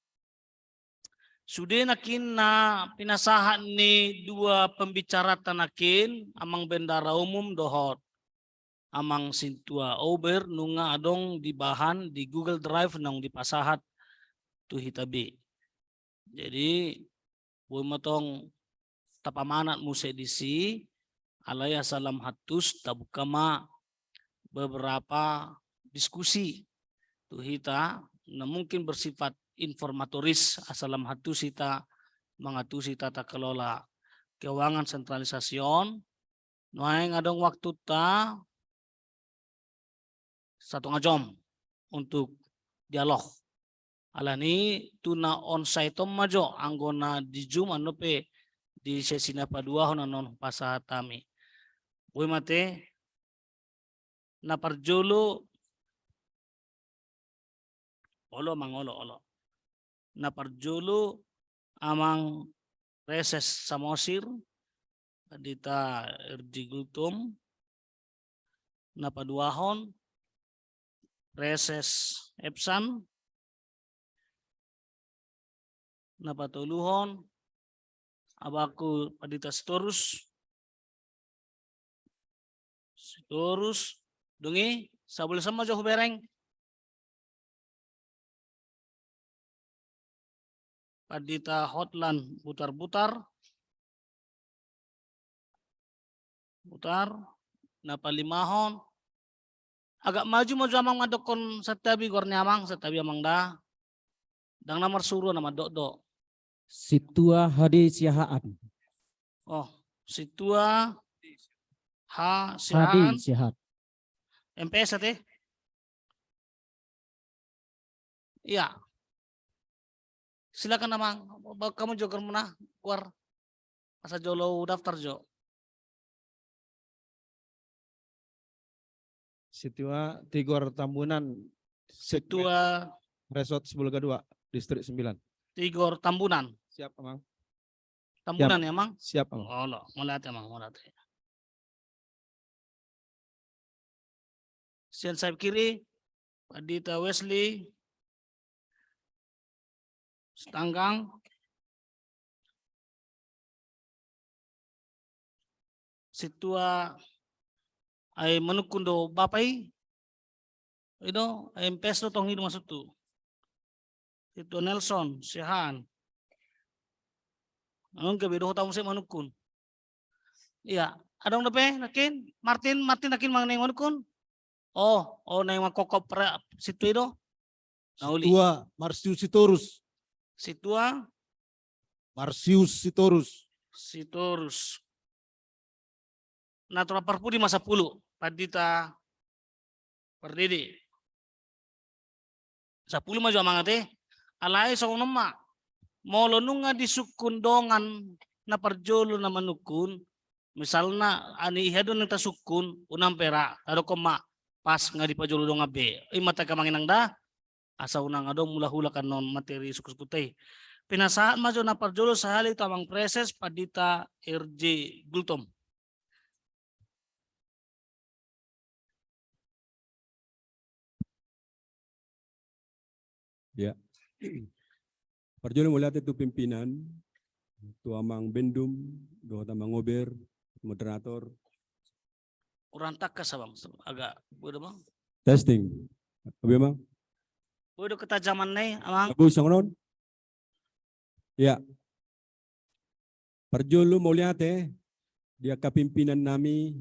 sudah nakin na pinasahan ni 2 pembicara tanakin amang bendara umum dohot amang sintua Uber nunga adong di bahan di Google Drive nang dipasahat tu hitabi. Jadi buat matong tapamanat muse disi alaya salam hatus tabukama beberapa diskusi tu hita na mungkin bersifat informatoris asalam hatu sita mengatusi tata kelola keuangan sentralisasiun noeng adong waktu ta 1,5 jam untuk dialog alani tuna onsite majo anggona di Zoom anope di sesi napa 2 non pasatami boy mate na parjolo olo mangolo na parjolo amang reses samosir dita erjigutum na paduahon reses epsan na patuluhon abaku padita storus dungi sabul sama jauh bereng padita hotline butar napalimahon agak maju amang madokon setabi gornya amang setabi amang dah dang nomor suruh nama dok Situa Hadi Siahaan. oh Situa Hadi Sihaan Sihat. MPS teh. Iya. Silakan Amang. Kamu juga mana keluar masa jolo daftar Jo. Situa Tigor Tambunan, Situa Resort Sebulga 2, Distrik 9. Tigor Tambunan. Siap, Amang. Tambunan ya Mang? Siap, Amang. Oh, no. Melihat ya Mang, melihat. Sian sayap kiri, Adita Wesley, Stanggang, Situa ay manukundo bapay, itu MPS lo tong hidup masuk tu. Itu Nelson, Sihan. Ang kabido tamu saya manukun. Iya, ada orang depe, nakin, Martin nakin mang neng manukun. Oh, neng makokop pra situ itu. Nauli. Situa Marsius Sitorus. Situa Marsius Sitorus. Sitorus. Natural Parpudi masa puluh. Padita Perdidi. 10 maju amangate. Alay sa unama. Molo nunga disukundongan na parjolo na manukun. Misalnya ani ihado nang tasukun unang pera. Tado koma pas nga di pajolo nga be. Ay mata ka manginang da. Asa unang adong mula-hula kan non materi sukus putih. Pinasaan maju na parjolo sa halik tamang preses Padita RJ Gultom. Ya. Parjolo mula itu pimpinan, tu amang bendum, doa tamang ngober, moderator. Urang takas abang agak bodo bang. Testing. Apa bang? Bodo ketajaman nih amang. Bagus yang non? Ya. Parjolo mula dia kapimpinan nami,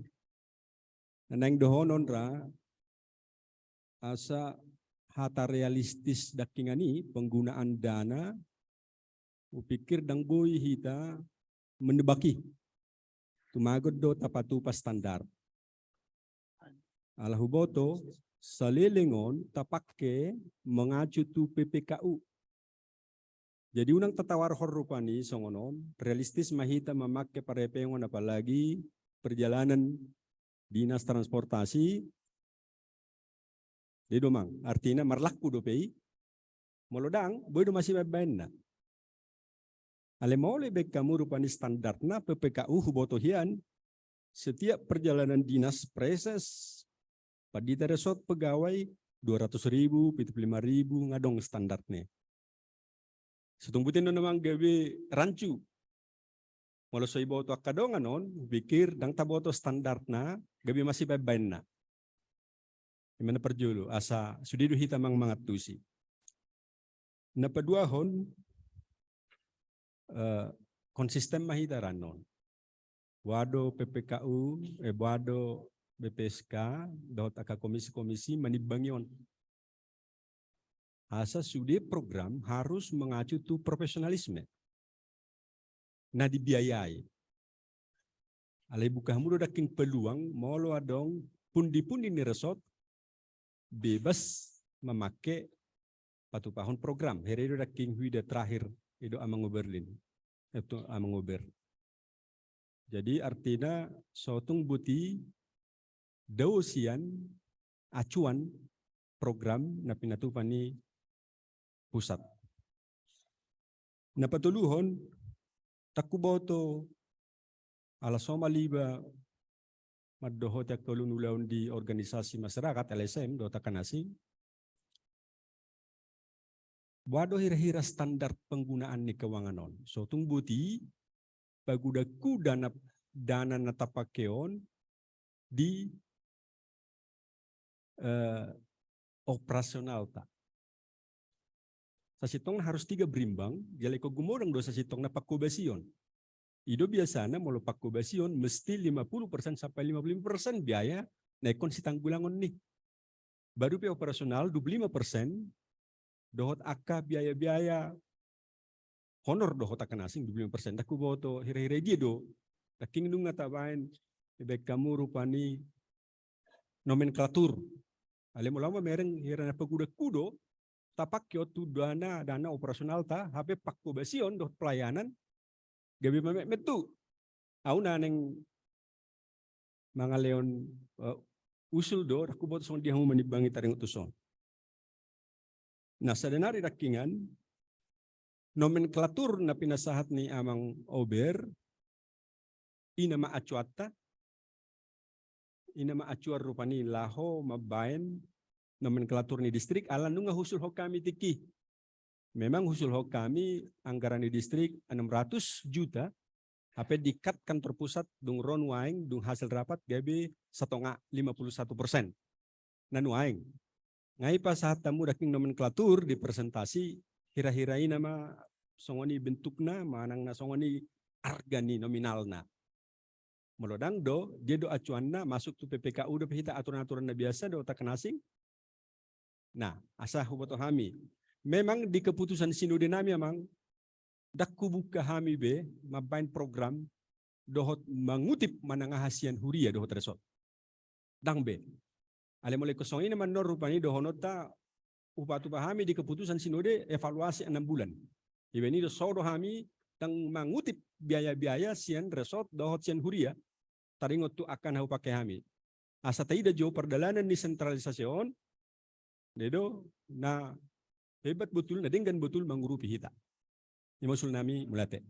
nang dohonon ra, asa hata realistis dakingani penggunaan dana upikir dang boy hita mendebaki tumagod do tapatupa standar alahuboto salilingon tapakke mengacu tu PPKU jadi unang tatawar horrupani songonon realistis mahita memakai parepengon apalagi perjalanan dinas transportasi. Di domang, artinya marlaku do pei, molodang, boy do masih babain na. Ale mau lebih kamu rupani standar na PPKU huboto hian, setiap perjalanan dinas preses, padita resort pegawai 200.000, 75.000 ngadong standarnya. Setunggutin namang gawe rancu, molo so iboto akadongan non, pikir dang taboto standar na, gawe masih babain na. Gimana perjulu asa sudidu hita mang mangatusi. Napaduahon konsisten mahita ranon. Wado PPKU, wado BPSK, dot aka komisi-komisi manibangyon. Asa sudi program harus mengacu tu profesionalisme. Na dibiayai. Alai buka mudo daking peluang molo adong pundi-pundi ni resort bebas memakai patupahon program. Hari itu king huida terakhir itu amang Berlin. Itu amang Ber. Jadi artinya sotung buti dausian acuan program na pinatupani pusat. Na patuluhon takuboto ala Somaliba maddohot yak tolong ulaun di organisasi masyarakat LSM do takanasi wado hira-hira standar penggunaan ni kewanganon so tungbuti pagudaku dana natapakeon di operasional tak sasitong harus 3 berimbang jale ko gumorang do sasitong napakubasion. Ido biasanya mau pakubasion mesti 50% sampai 55% biaya naikon si tanggulangon nih. Baru pe operasional 25% dohot akka biaya-biaya honor dohot akan asing 25% aku boto hira-hira dia do Daking nung ngatabain, ibek kamu rupani nomenklatur. Alam mo lama mereng hirana paguda-kudo, tapak yo tu dana operasional ta, hape pakko basion do pelayanan, gabi mamek metu. Au na neng mga leon usul do, aku buat son dia manibangi taring utuson. Nah sadenari dakingan, nomenklatur na pinasahat ni amang Ober, inama acuata, inama acuar rupani laho mabain nomenklatur ni distrik ala nunga husul ho kami tiki. Memang husul ho kami anggaran di distrik 600 juta, HP dikat kantor pusat dung ron waing dung hasil rapat gabi 51%. Nan waing. Ngai pas saat tamu daking nomenklatur di presentasi hira-hirai nama songoni bentukna manang na songoni argani nominalna. Melodang do, dia do acuanna masuk tu PPKU do pihita aturan-aturan biasa do tak kenasing. Nah, asah huboto hami. Memang di keputusan sinode nami amang dakku buka hami be mabain program dohot mengutip manangah hasian huria dohot resort. Dang be. Ale mulai kosong ini manor rupani dohonota upatu pahami di keputusan sinode evaluasi 6 bulan. Ibeni do sodo hami tang mengutip biaya-biaya sian resort dohot sian huria taringot tu akan hau pakai hami. Asa taida jo perdalanan di sentralisasiun dedo na hebat betul na dengan betul mengurupi hita. Imasul nami mulate.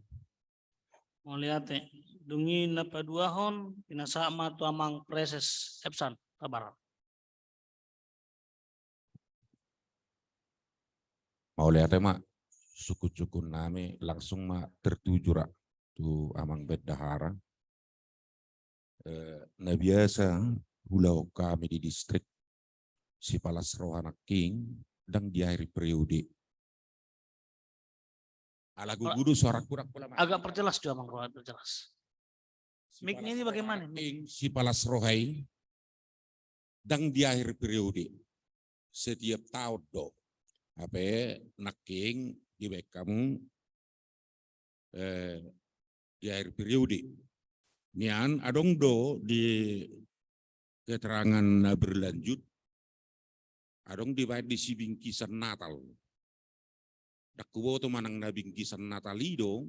Moliate, dungi na paduahon, pinasama tu amang preses Epsan, kabar. Mau lihat mak suku-suku nami langsung mak tertuju rak tu amang bedahara. Nah biasa hulau kami di distrik Sipalas Rohana King dan di akhir periode. Ala gugudu suara kurang pula. Agak perjelas juga amang Rohana, perjelas. Mic-nya ini bagaimana? Sipalas Rohai dan di akhir periode setiap tahun do. Apa naking di kamu di akhir periode. Nian adong do di keterangan berlanjut adong di si bingkisan Natal. Dakkubo to manang na bingkisan Natalido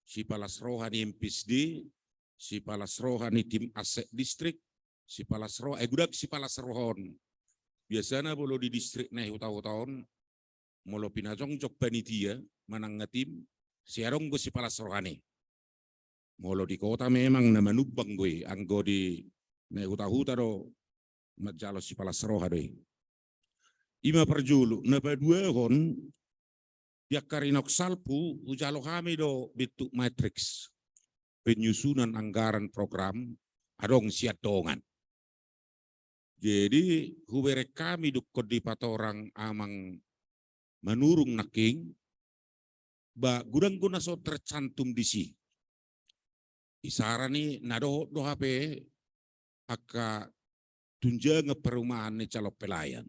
si Palas Rohani MPSD, si Palas Rohani tim ASEK distrik, si Palas Rohani gudak si Palas Rohon. Biasanya bolo di distrik na tahun-tahun molo pinajong jok panitia manang ngatim si arong go si Palas Rohani. Molo di kota memang na manubang gue anggo di na huta-huta do majalo si Palas Rohani. Ima perjulu na padua hon dia karinok salpu ujalo kami do bentuk matrix penyusunan anggaran program adong siatongan. Jadi hubere kami dukot di patorang amang menurung naking ba gudang guna so tercantum di si. Isarani nado do HP aka tunjang perumahan ni calok pelayan.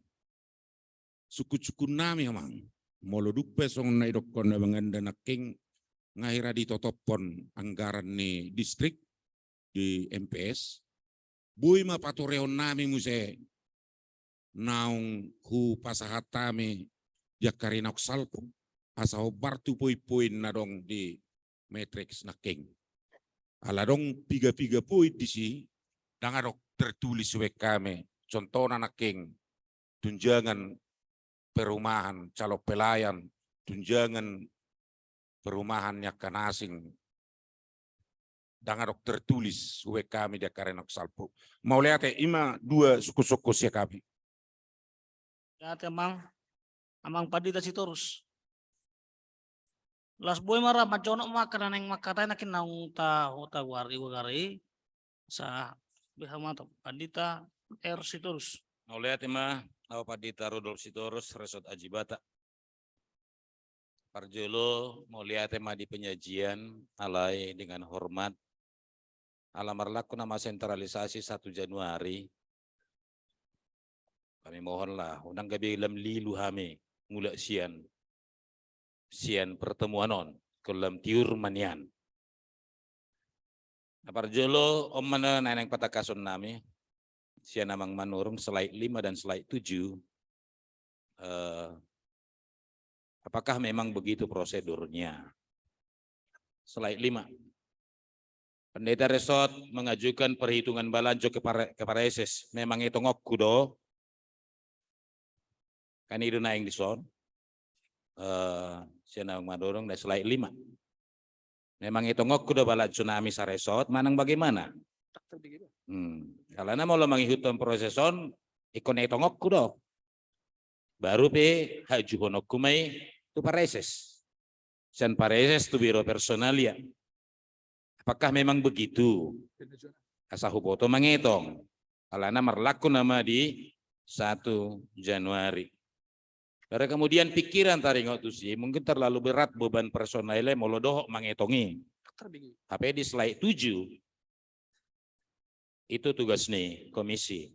Suku-suku nami amang moloduk pesong na idokon na manganda naking ngahira di totopon anggaran ni distrik di MPS. Buy mapatureon nami muse naung hu pasahat tami jakarinok salpo asaw bartu poin na dong di matrix naking. Aladong piga-piga poin di si dangarok tertulis wek kami contoh na naking tunjangan perumahan calok pelayan, tunjangan perumahan yakan asing. Dangarok tertulis uwe kami dia karenok salpo. Mau lihat ima dua suku-suku sia kami. Lihat amang padita si terus. Las boy marah maconok makanan yang makatai nakin naung tahu wari sa bihamata padita si terus. Mau lihat ima Aw Padita Rudolf Sitorus Resort Ajibata. Parjolo mau lihat tema di penyajian alai dengan hormat. Alamar laku nama sentralisasi 1 Januari. Kami mohonlah undang gabi lam lilu hame ngulak sian. Sian pertemuan on kelam tiur manian. Aparjolo om mana neneng patakason nami siya namang manurung slide 5 dan slide 7. Apakah memang begitu prosedurnya? Slide 5. Pendeta Resort mengajukan perhitungan balanjo kepada SS. Memang itu ngok kudo. Kan itu naing di son. Siya namang manurung dan slide 5. Memang itu ngok kudo balanjo nami sa resort. Manang bagaimana? Kalau na mau mengikuti proseson, ikon itu ngok kudo. Baru pe haju honok kumai tu pareses. San pareses tu biro personalia. Apakah memang begitu? Asa huboto menghitung. Alana merlaku nama di 1 Januari. Karena kemudian pikiran taringot tu sih mungkin terlalu berat beban personalnya molodoh menghitungi. Tapi di slide 7 itu tugas nih Komisi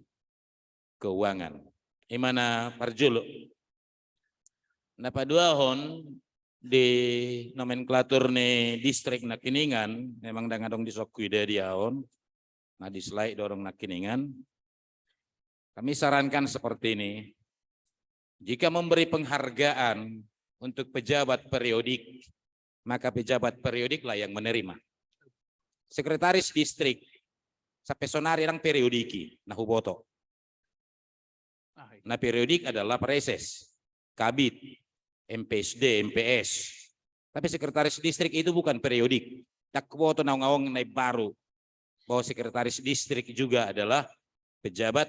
Keuangan. Imana Parjulo. Napa 2 hon di nomenklatur nih distrik Nakiningan memang dangadong disokui dari ahon. Nah di slide dorong Nakiningan. Kami sarankan seperti ini. Jika memberi penghargaan untuk pejabat periodik, maka pejabat periodik lah yang menerima. Sekretaris distrik sampai sonari orang periodiki, nah huboto. Nah periodik adalah preses, kabit, MPSD, MPS. Tapi sekretaris distrik itu bukan periodik. Tak huboto naung-naung naik baru bahwa sekretaris distrik juga adalah pejabat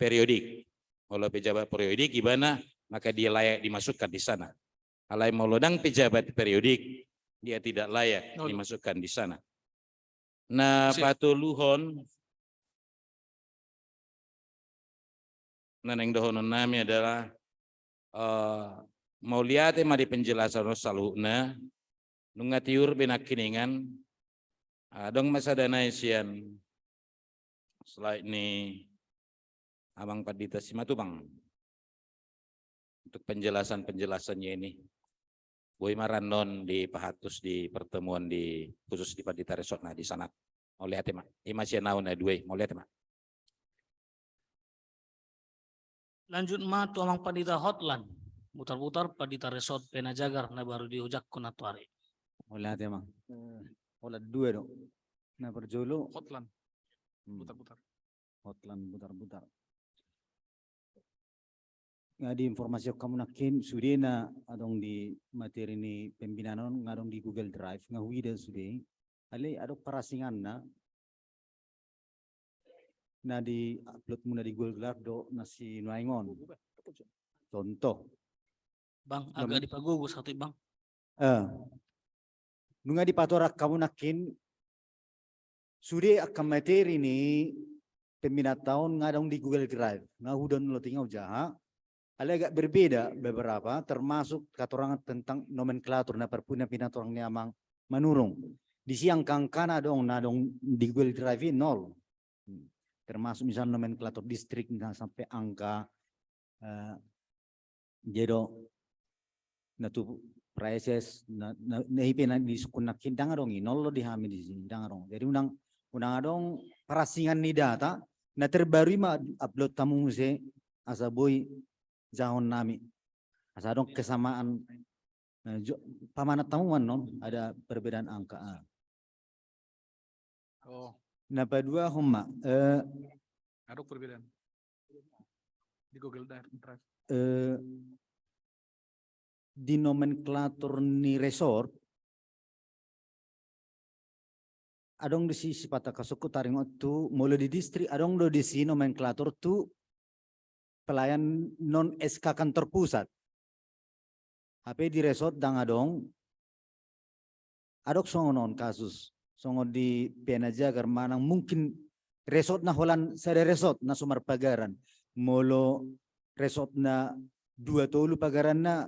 periodik. Kalau pejabat periodik gimana? Maka dia layak dimasukkan di sana. Kalau melodang pejabat periodik, dia tidak layak dimasukkan di sana. Nah, patuluhon naneng dohonon nami adalah mau lihat di penjelasan saluhna nungatiur benakiningan dong masa dana isian slide ini Abang Padita Simatupang untuk penjelasannya ini. Boy Maranon di Pahatus di pertemuan di khusus di Padita Resort nah di sana. Mau lihat ya, Mak. Masih naon na dua, mau lihat ya, Mak. Lanjut ma tu amang Padita Hotline. Mutar-mutar Padita Resort Penajagar na baru dihujak kunatuari. Mau lihat ya, Mang. Wala 2 dong. Nah Parjolo. Hotline. Putar-putar. Hotline butar-butar. Ngadi informasi kamu nakin sudena adong di materi ni pembinaan ngadong di Google Drive ngawi dan sudah ale adong parasingan na di upload muna di Google Drive do nasi nuaingon contoh Bang agak dipagugus hati bang. Nunga di patorak kamu nakin sudah akan materi ni pembinaan tahun ngadong di Google Drive ngahudon lo tinggal jaha agak berbeda beberapa termasuk katorangan tentang nomenklatur na perpuna pinaturang ni amang manurung di siang kangkana dong nadong di Google Drive 0 termasuk misalnya nomenklatur distrik na sampai angka jedo na tu proses na hipe na di sukunak hindang dong nol lo dihami di sini dong jadi undang adong parasingan ni data na terbaru ma upload tamu se asa boy jahon nami asadong kesamaan pamanat tamuan non ada perbedaan angka napa 2 homma Ada perbedaan di Google Drive. di nomenklatur ni resort adong di sisi pata kasuku taringot tu mulai di distrik adong do di sini nomenklatur tu pelayan non SK kantor pusat. HP di resort dangadong adok songo non kasus songo di Penajagar manang mungkin resort na holan sada resort na Sumar Pagaran molo resort na 2 tolu pagaran na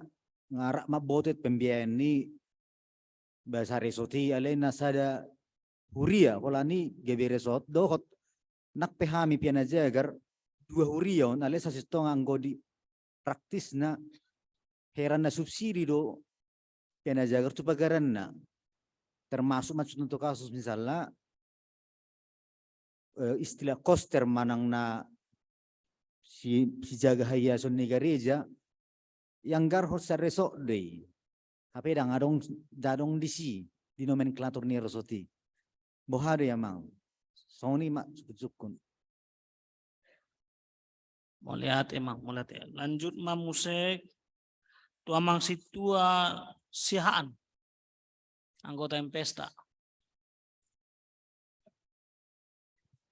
ngarak mabotet pembiayaan ni bahasa resorti alay na sada huria holan ni GB resort dohot nakpehami Penajagar 2 hurion ale sa sistong anggo di praktis na heran na subsidi do Penajagar tu pagaran na termasuk macam untuk kasus misalnya istilah koster manang na si jaga haya sonni gereja yang garho saresok deh. Tapi dadong disi di nomenklatur ni resoti. Bohade ya mang. Sony mak sukun. Mau lihat emang, mau lihat ya. Lanjut Musek. Tu amang situa sihaan. Anggota Pesta.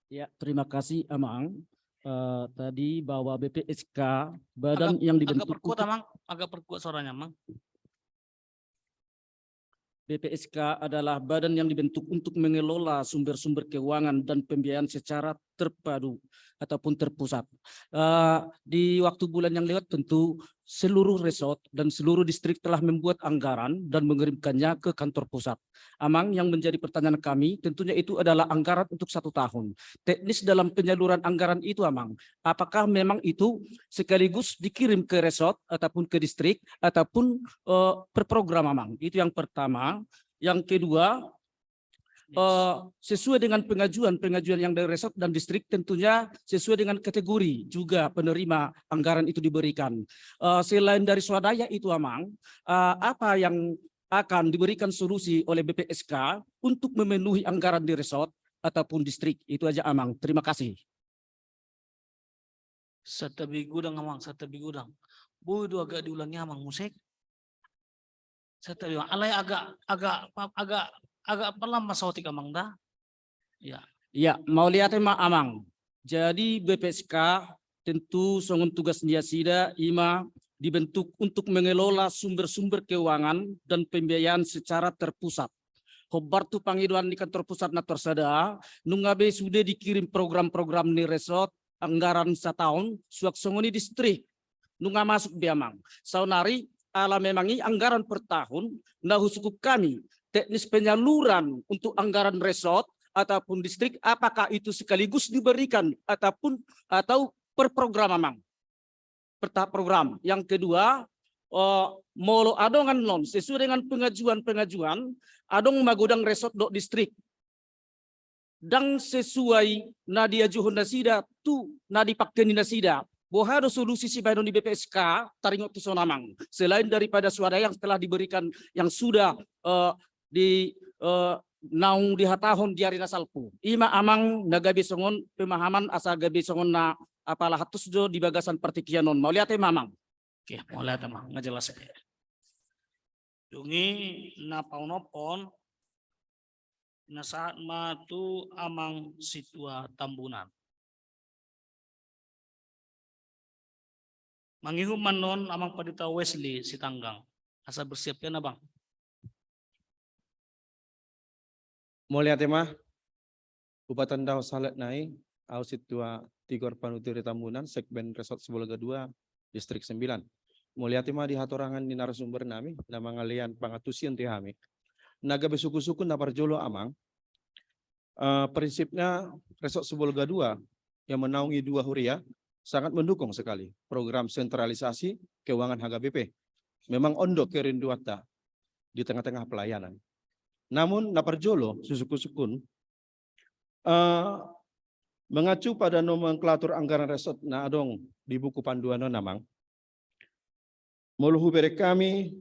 Ya, terima kasih Amang. Tadi bahwa BPSK badan yang Agak dibentuk perkuat untuk- Amang, agak perkuat suaranya Amang. BPSK adalah badan yang dibentuk untuk mengelola sumber-sumber keuangan dan pembiayaan secara terpadu ataupun terpusat. Di waktu bulan yang lewat tentu seluruh resort dan seluruh distrik telah membuat anggaran dan mengirimkannya ke kantor pusat. Amang, yang menjadi pertanyaan kami tentunya itu adalah anggaran untuk 1 tahun. Teknis dalam penyaluran anggaran itu Amang, apakah memang itu sekaligus dikirim ke resort ataupun ke distrik ataupun per program Amang? Itu yang pertama. Yang kedua, sesuai dengan pengajuan yang dari resort dan distrik tentunya sesuai dengan kategori juga penerima anggaran itu diberikan. Selain dari swadaya itu Amang, apa yang akan diberikan solusi oleh BPSK untuk memenuhi anggaran di resort ataupun distrik? Itu aja Amang. Terima kasih. Setebi gudang Amang, setebi gudang. Bodoh agak diulangi Amang Musek. Setebi alay agak pelan masotik Amang dah. Ya. Ya, mau lihat Amang. Jadi BPSK tentu songon tugas dia sida ima dibentuk untuk mengelola sumber-sumber keuangan dan pembiayaan secara terpusat. Hobar tu panggilan di kantor pusat na tersada, nungabe sudah dikirim program-program ni resort anggaran setahun suak songoni distrik nunga masuk biamang. Saunari ala memangi anggaran per tahun nah husukup kami teknis penyaluran untuk anggaran resort ataupun distrik apakah itu sekaligus diberikan atau per program Amang. Per tahap program. Yang kedua, molo adongan non sesuai dengan pengajuan adong magodang resort dok distrik. Dan sesuai nadia juhun nasida tu nadi pakteni nasida. Bohado solusi si badan di BPSK taringot tu sonamang. Selain daripada suara yang telah diberikan yang sudah naung di hatahon di arena salpu. Ima Amang nagabi songon pemahaman asa gabi songon na apalah hatus jo di bagasan partikianon. Mau lihat Mamang. Oke, mau lihat Amang, nggak jelas ya. Dungi na paunopon na saat matu Amang situa Tambunan. Mangihum manon Amang Padita Wesley si Tanggang. Asa bersiapnya na Bang. Mulia tema Bupatan Dao Salet Nai, au situa Tigor Panutiri Tambunan, segmen Resort Sibolga 2, Distrik 9. Mulia tema di hatorangan di narasumber nami, nama ngalian pangatusian tihami. Naga besuku-suku na parjolo Amang, prinsipnya Resort Sibolga 2 yang menaungi 2 huria sangat mendukung sekali program sentralisasi keuangan HKBP. Memang ondok kerinduata di tengah-tengah pelayanan. Namun Naparjolo susukun mengacu pada nomenklatur anggaran resort na adong di buku panduan namang moluhu bere kami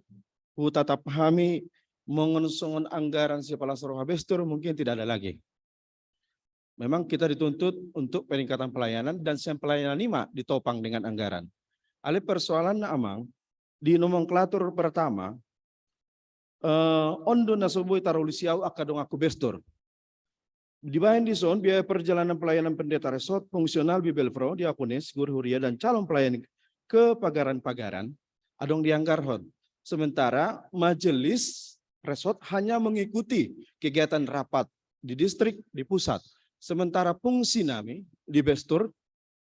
hu tatap kami mengunsongon anggaran si palasoro habestur mungkin tidak ada lagi. Memang kita dituntut untuk peningkatan pelayanan dan pelayanan lima ditopang dengan anggaran. Ale persoalan na amang di nomenklatur pertama ondo na subuhi tarulisiau akadong aku bestor. Di bahan di zon biaya perjalanan pelayanan pendeta resort fungsional bibelfro diakunis guru huria dan calon pelayan ke pagaran-pagaran adong dianggarhon. Sementara majelis resort hanya mengikuti kegiatan rapat di distrik di pusat. Sementara fungsi nami di bestor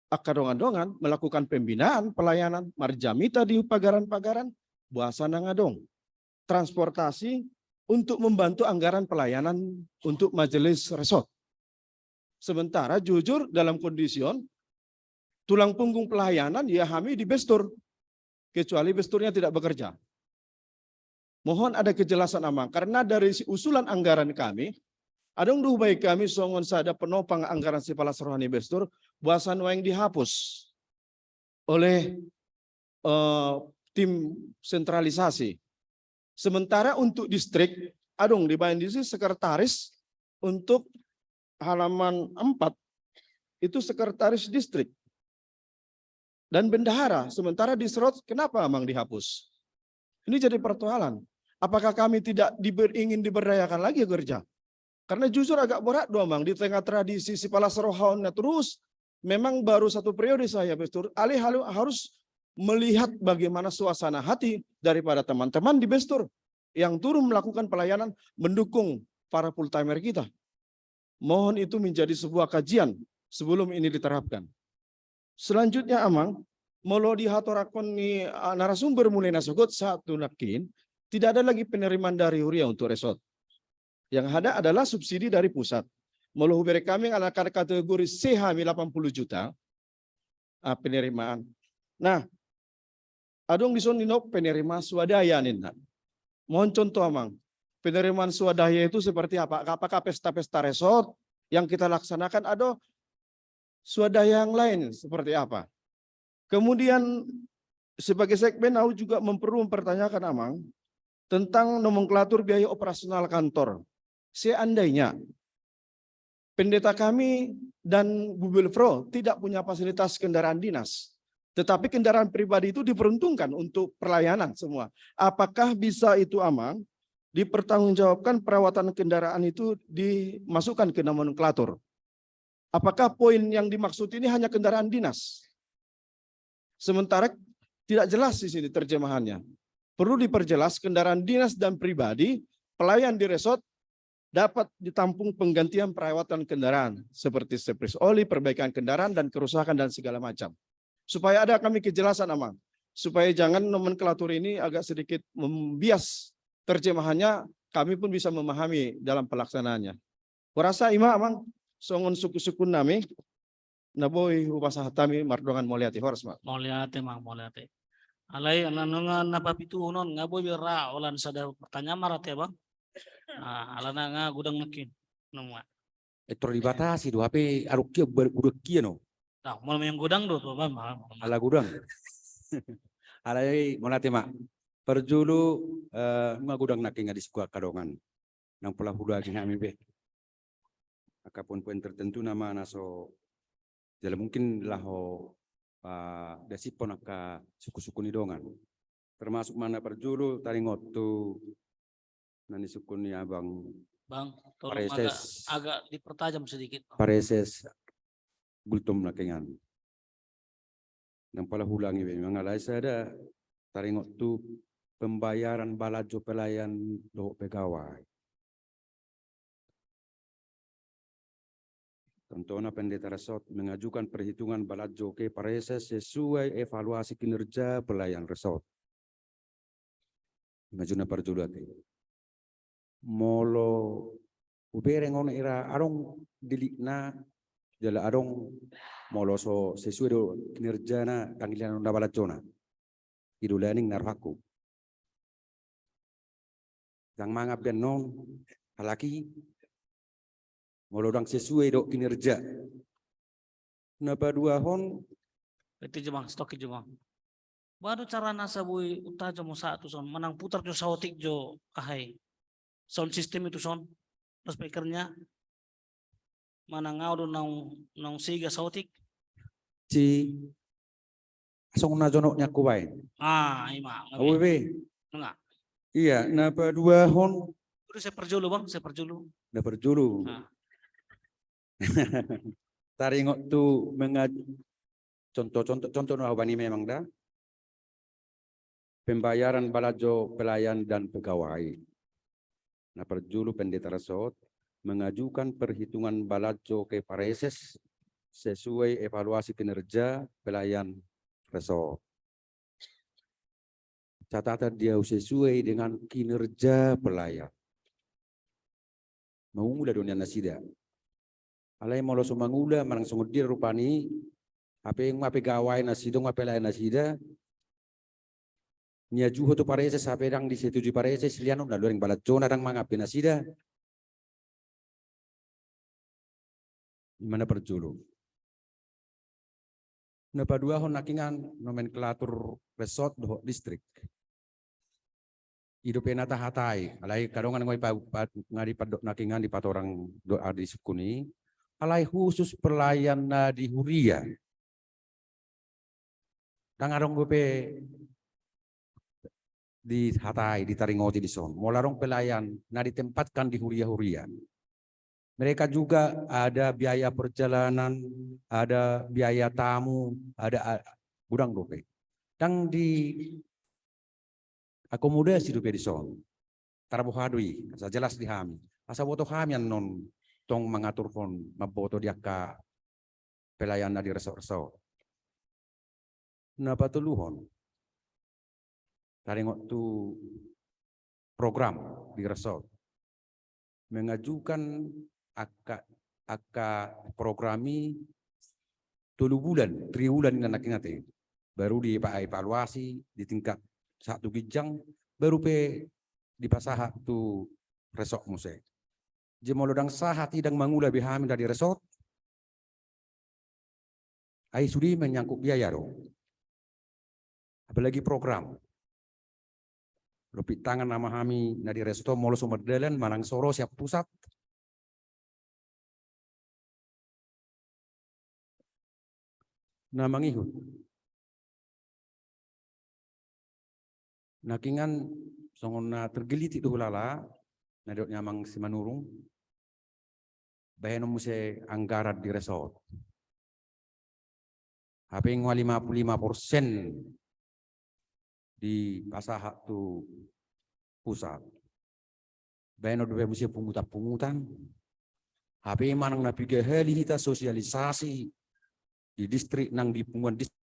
akadong-adongan melakukan pembinaan pelayanan marjamita di pagaran-pagaran buasana ngadong. Transportasi untuk membantu anggaran pelayanan untuk majelis resort. Sementara jujur dalam kondision tulang punggung pelayanan ya kami di bestur kecuali besturnya tidak bekerja. Mohon ada kejelasan amang, karena dari usulan anggaran kami, adong duh baik kami songon sada penopang anggaran si Palas Rohani Bestur, buasan yang dihapus oleh tim sentralisasi. Sementara untuk distrik, adong dibayang di sini sekretaris untuk halaman 4, itu sekretaris distrik. Dan bendahara, sementara di Serot, kenapa amang dihapus? Ini jadi persoalan. Apakah kami tidak ingin diberdayakan lagi kerja? Karena jujur agak berat doang bang, di tengah tradisi si Palas Rohani terus, memang baru 1 periode saya Bestur, harus melihat bagaimana suasana hati daripada teman-teman di Bestur yang turun melakukan pelayanan mendukung para full timer kita. Mohon itu menjadi sebuah kajian sebelum ini diterapkan. Selanjutnya amang, molo dihatorakon ni narasumber mulai nasogot satu nakin, tidak ada lagi penerimaan dari Huria untuk resort. Yang ada adalah subsidi dari pusat. Molo hubere kami ala kategori CH 80 juta penerimaan. Nah, adong disonino penerima swadaya nina. Mohon contoh amang, penerimaan swadaya itu seperti apa? Apakah pesta-pesta resort yang kita laksanakan ada swadaya yang lain seperti apa? Kemudian sebagai segmen aku juga perlu mempertanyakan amang tentang nomenklatur biaya operasional kantor. Seandainya pendeta kami dan Bu Belfro tidak punya fasilitas kendaraan dinas, tetapi kendaraan pribadi itu diperuntukkan untuk pelayanan semua. Apakah bisa itu amang dipertanggungjawabkan perawatan kendaraan itu dimasukkan ke nomenklatur? Apakah poin yang dimaksud ini hanya kendaraan dinas? Sementara tidak jelas di sini terjemahannya. Perlu diperjelas kendaraan dinas dan pribadi, pelayan di resort dapat ditampung penggantian perawatan kendaraan seperti servis oli, perbaikan kendaraan dan kerusakan dan segala macam. Supaya ada kami kejelasan amang, supaya jangan nomenklatur ini agak sedikit membias terjemahannya, kami pun bisa memahami dalam pelaksanaannya. Kurasa ima amang songon suku-suku nami naboy upasah tami mardongan moliati horas mak. Moliate mang moliate. Alay ananungan napapitu non ngaboy bira olan sada pertanyaan marat ya bang. Alana nga gudang nakin nungwa. Ito dibatasi do HP arukia budak kia no. Nah, mau yang gudang do tuh bang. Ala gudang. Alay monate mak. Perjulu nga gudang naking di sebuah kadongan. Nang pula huda kami be. Akapun poin tertentu nama naso jadi mungkin laho dasipon aka suku-suku nidongan. Termasuk mana perjulu taringot tu nani suku ni abang Bang, tolong Pareses. agak dipertajam sedikit. Pareses gultum nakingan. Nang pala hulangi memang alay sada taringot tu pembayaran balajo pelayan do pegawai. Contohnya pendeta resort mengajukan perhitungan balajo ke Pareses sesuai evaluasi kinerja pelayan resort. Ngajuna perjulate. Molo ubere ngono ira arong dilikna jala arong molo so sesuai do kinerja na tanggilan na balajona. Idulaning narhaku. Yang mangap dan non halaki molo dang sesuai do kinerja. Napa dua hon Itu jemang stok jemang. Baru cara nasa bui utajo mo satu son menang putar jo saotik jo kahai. Sound system itu son. Speakernya mana ngau do nang siga saotik. si asong na jono nya kuwai. Ima. Awe be. Enggak. Iya, napa dua hon Udah saya perjulu bang, saya perjulu. na perjuru. Nah. Taringot tu contoh no bani memang dah pembayaran balajo pelayan dan pegawai. Nah perjulu pendeta resort mengajukan perhitungan balajo ke Pareses sesuai evaluasi kinerja pelayan resort. Catatan dia sesuai dengan kinerja pelayan. Mengula dunia nasida. Alai molo sumangula manang sungudir rupani apa yang pegawai nasida ngapelayan nasida Nia juho tu parese sapedang di situ di parese siliano na luring balat zona dang mga pinasida. Mana perjulu. Napadua hon nakingan nomenklatur resort doh distrik. Hidup penata hatai, alai kadongan ngoi ngadi padok nakingan di patorang doa di sukuni, alai khusus pelayan di Huria. Dang arong gope di hatai, di taringoti di son. Molarong pelayan na ditempatkan di Huria-Huria. Mereka juga ada biaya perjalanan, ada biaya tamu, ada gudang dope. Dang di akomodasi dope di son. Tarabuhadui, asa jelas di hami. Asa boto kami yang non tong mengatur pon maboto dia ka pelayan di resort-resort. Napa tuluhon? Taringot tu program di resort mengajukan aka programi 3 bulan nak ingate baru di evaluasi di tingkat 1 gijang baru pe di pasaha tu resort muse jemolodang saha tidang mangula bihamin dari resort ai sudi menyangkut biaya ro apalagi program lupit tangan nama kami dari resort molo Sumberdalan Malang Soro siap pusat na mangihut. Nakingan songon na tergeliti tu lala na dok nyamang si manurung bayan muse anggaran di resort. HP ngwa 55% di pasaha tu pusat. Bayan do muse pungutan. HP manang na piga heli kita sosialisasi di distrik nang di punguan distrik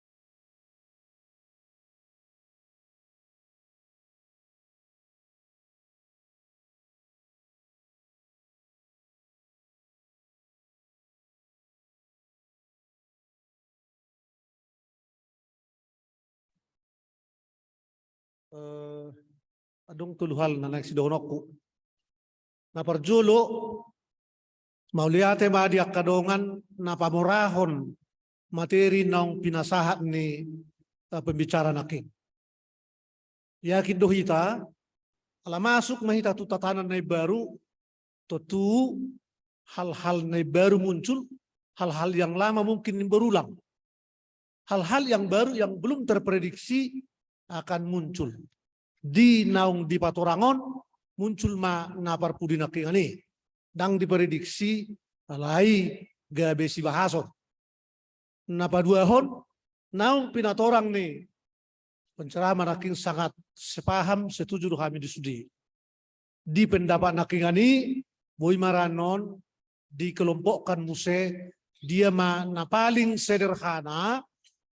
adong tuluhal na nagsidonok na parjulo mauliate ba di kadongan na pamorahon materi ng pinasahat ni pembicara naking. Yakin do hita, alamasuk mahita tu tatanan na baru, tentu hal-hal na baru muncul, hal-hal yang lama mungkin berulang. Hal-hal yang baru yang belum terprediksi akan muncul. Di naung di Patorangon, muncul ma napar pudi naking ani. Dang diprediksi, alai gabesi bahasot. Napaduahon, naung pinatorang ni penceramah naking sangat sepaham, setuju kami disudi. Di pendapat naking ani, boy maranon dikelompokkan muse dia na paling sederhana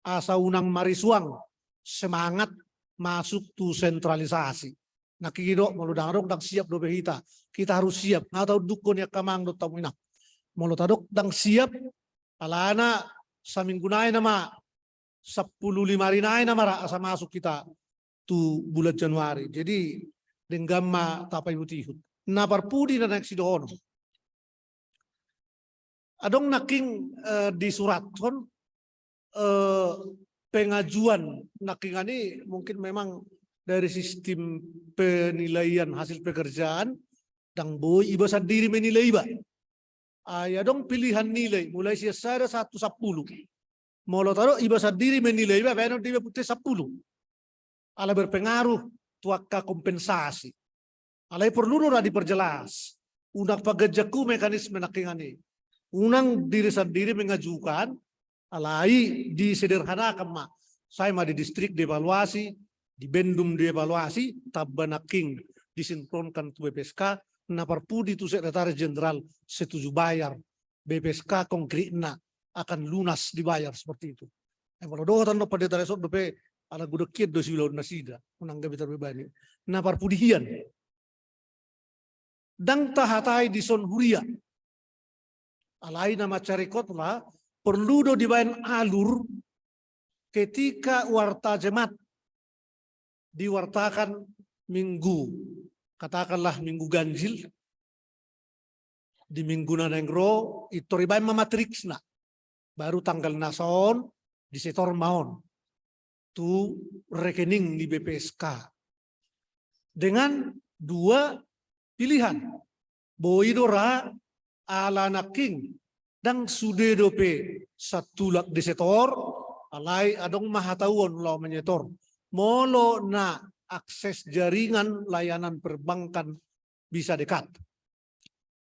asa unang marisuang semangat masuk tu sentralisasi. Nakikido moludang dang siap do behita. Kita harus siap. Atau dukun ya kamang do tamuina. Molotadok dang siap alana sa minggunay nama 15 rinay na mara asa masuk kita tu bulan Januari. Jadi denggama tapay butihut. Naparpudi na nagsidoon. Adong naking di suraton pengajuan naking ani mungkin memang dari sistem penilaian hasil pekerjaan dang boy iba sendiri menilai iba. Ya dong pilihan nilai mulai siasada 1-10. Molo taro iba sendiri menilai iba benar dia putih 10. Ala berpengaruh tuaka kompensasi. Alai perlu ora diperjelas. Unang pagajaku mekanisme nakingani. Unang diri sendiri mengajukan alai disederhanakan ma. Saya ma di distrik dievaluasi, di Bendum dievaluasi, tabanaking disinkronkan tu BPSK. Naparpudi tu sekretaris jenderal setuju bayar BPSK konkretna akan lunas dibayar seperti itu. Kalau doa no pada resort dope ada gudekit do silon nasida unang gabi terbebani. Naparpudihian dang tahatai di son huria. Alai nama carikot lah perlu do dibayar alur ketika warta jemaat diwartakan minggu, katakanlah minggu ganjil, di minggu nanengro itu ribain mamatrix na, baru tanggal nason di setor maon, tu rekening di BPSK dengan dua pilihan, boidora ala naking dan sude dope satulak di setor, alai adong mahatauan lo menyetor, molo na akses jaringan layanan perbankan bisa dekat.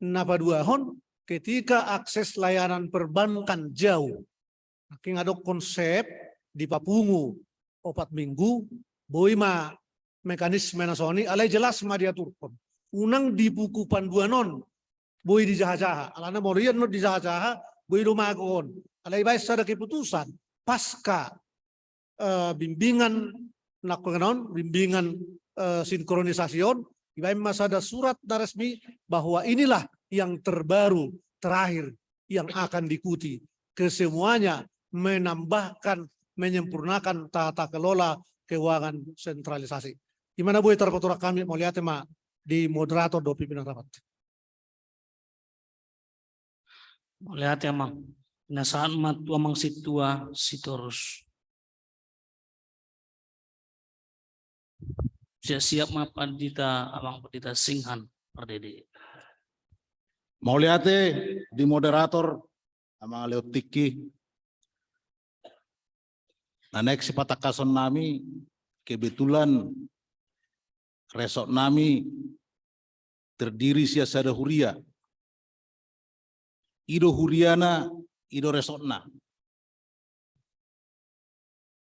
Napa dua hon ketika akses layanan perbankan jauh. King ada konsep di Papungu 4 minggu, boima mekanisme nasoni alai jelas ma diaturkan. Unang di buku panduan non, boy di jaha-jaha. Alana morian no di jaha-jaha, boy lumagon. Alai baik sada keputusan pasca bimbingan nakonon, bimbingan sinkronisasiun. Ibaim masa ada surat resmi bahwa inilah yang terbaru terakhir yang akan diikuti. Kesemuanya menambahkan, menyempurnakan tata kelola keuangan sentralisasi. Gimana Bu terpetura kami mau lihat tema di moderator do pimpinan rapat. Mau lihat ya mang. Nasaan matua mang situa sitorus. Siap ma pandita amang pandita singhan perdede. Mau lihat di moderator sama Leo Tiki. Nah next si patakason nami kebetulan resort nami terdiri siasada huria. Ido huriana, ido resortna.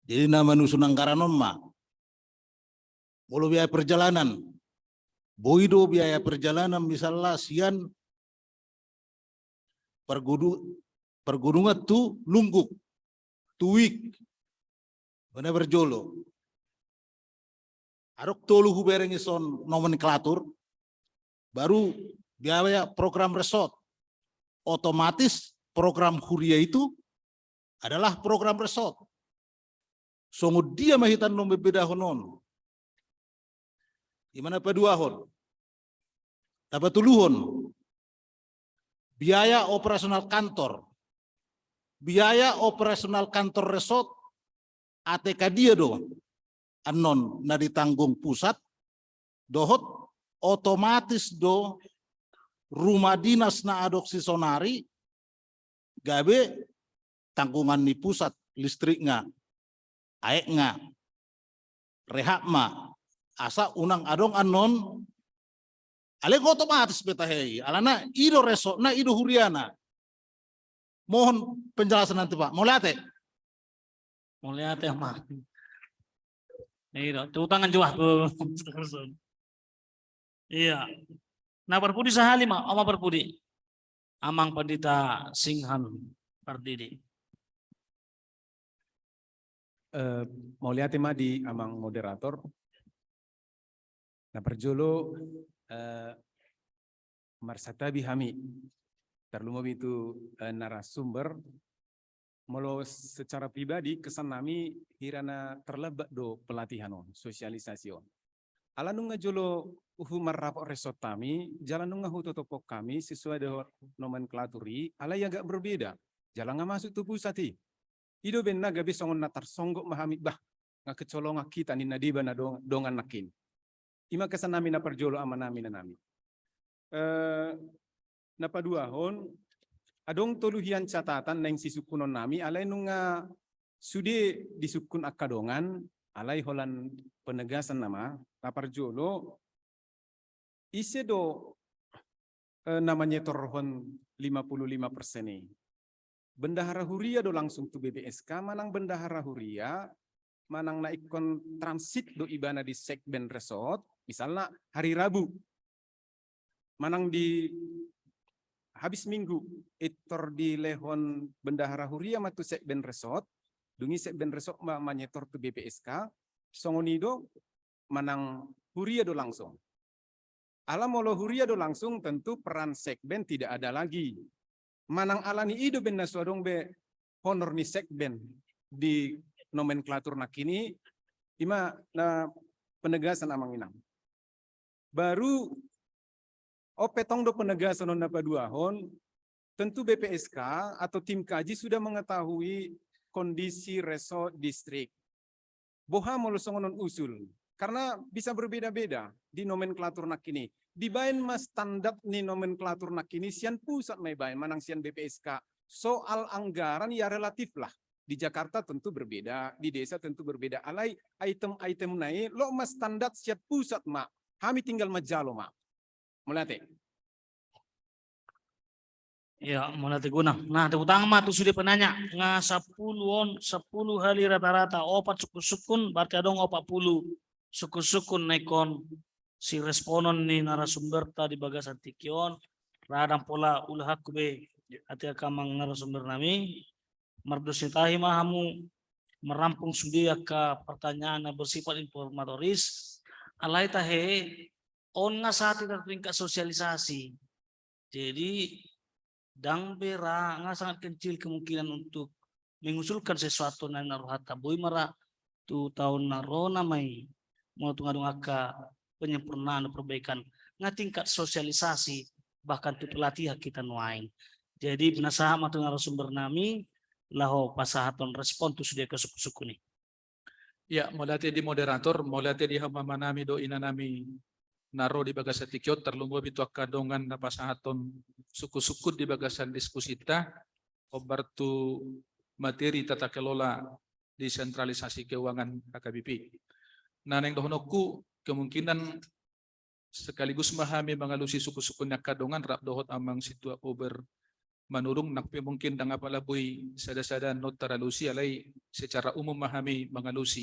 Jadi nama nusunang karanon ma. Bolo biaya perjalanan. Boido biaya perjalanan misalnya sian pergunungan tu lungguk. Tuik. Mana berjolo. Arok tolu hubereng ison nomenklatur. Baru biaya program resort. Otomatis program huria itu adalah program resort. Songo dia mahitan nombe beda honon. Gimana kedua hon? Dapat tuluhon. Biaya operasional kantor. Biaya operasional kantor resort ATK dia dong. Anon na ditanggung pusat. Dohot otomatis do rumah dinas na adopsi sonari gabe tanggungan ni pusat listrik nga aek nga rehak ma asa unang adong anon ale otomatis betahei alana ido resok na ido huriana. Mohon penjelasan nanti Pak. Mau lihat Mau lihat ya mah. Iya, tepuk tangan juah tuh. Iya. Nah perpudi sahali mah, ama perpudi. Amang pandita singhan pardidi. Mau lihat tema di amang moderator. Nah perjolo Marsatabi Hami terlumah itu narasumber molo secara pribadi kesan nami hirana terlebat do pelatihan sosialisasi ala nunga jolo marrapok resort kami jalan nunga hutotopok kami sesuai dengan nomenklaturi ala yang gak berbeda jalan nggak masuk tubuh sati ido benna gabi songon natar songgok mahami bah nggak kecolong kita nina diba na dongan nakin ima kesan nami na perjolo ama nami na nami napa dua hon adong toluhian catatan neng sisukunon nami alai nunga sude disukun akadongan alai holan penegasan nama lapar jolo ise do namanya torhon 55% nih bendahara huria do langsung tu BPSK manang bendahara huria manang naikon transit do ibana di segmen resort misalnya hari Rabu manang di habis minggu itor di lehon bendahara huria matu segmen resort dungi segmen resort manyetor ke BPSK songonido manang huria do langsung alam molo huria do langsung tentu peran segmen tidak ada lagi manang alani ido ben naswadong be honor ni segmen di nomenklatur nakini ima na penegasan amang inang. Baru petong do penegasan on napa dua hon, tentu BPSK atau tim kaji sudah mengetahui kondisi resort distrik. Boha molosongonon usul, karena bisa berbeda-beda di nomenklatur nak ini. Di bain mas standar ni nomenklatur nak ini sian pusat mai bain manang sian BPSK. Soal anggaran ya relatif lah. Di Jakarta tentu berbeda, di desa tentu berbeda. Alai item-item naik, lo mas standar siat pusat mak. Kami tinggal majalo mak. Mulai. Ya, mulai guna. Nah, terutama tuh sudah penanya nga 10 hari rata-rata opat suku-sukun berarti adong 40 suku-sukun naikon si responon ni narasumber tadi bagasan tikion radang pola ulah be ati kamang narasumber nami mardositahi mahamu merampung sudia ke pertanyaan yang bersifat informatoris alai tahe on nga saat tingkat sosialisasi. Jadi dang bera nga sangat kecil kemungkinan untuk mengusulkan sesuatu na naruhata boy mara tu tahun narona mai mau tungadung aka penyempurnaan perbaikan nga tingkat sosialisasi bahkan tu pelatihan kita nuain. Jadi penasaha matu narasumber nami laho pasahaton respon tu sudah ke suku-suku nih. Ya, mulai di moderator, mulai di hama nami do ina nami naro di bagasan tikiot terlumbu bitu kadongan na pasahaton suku-suku di bagasan diskusi ta obartu materi tata kelola desentralisasi keuangan HKBP. Nah, neng dohonoku kemungkinan sekaligus memahami mengalusi suku-suku nak kadongan rap dohot amang situa ober manurung nakpe mungkin dang apala boy sada-sada not taralusi alai secara umum memahami mengalusi.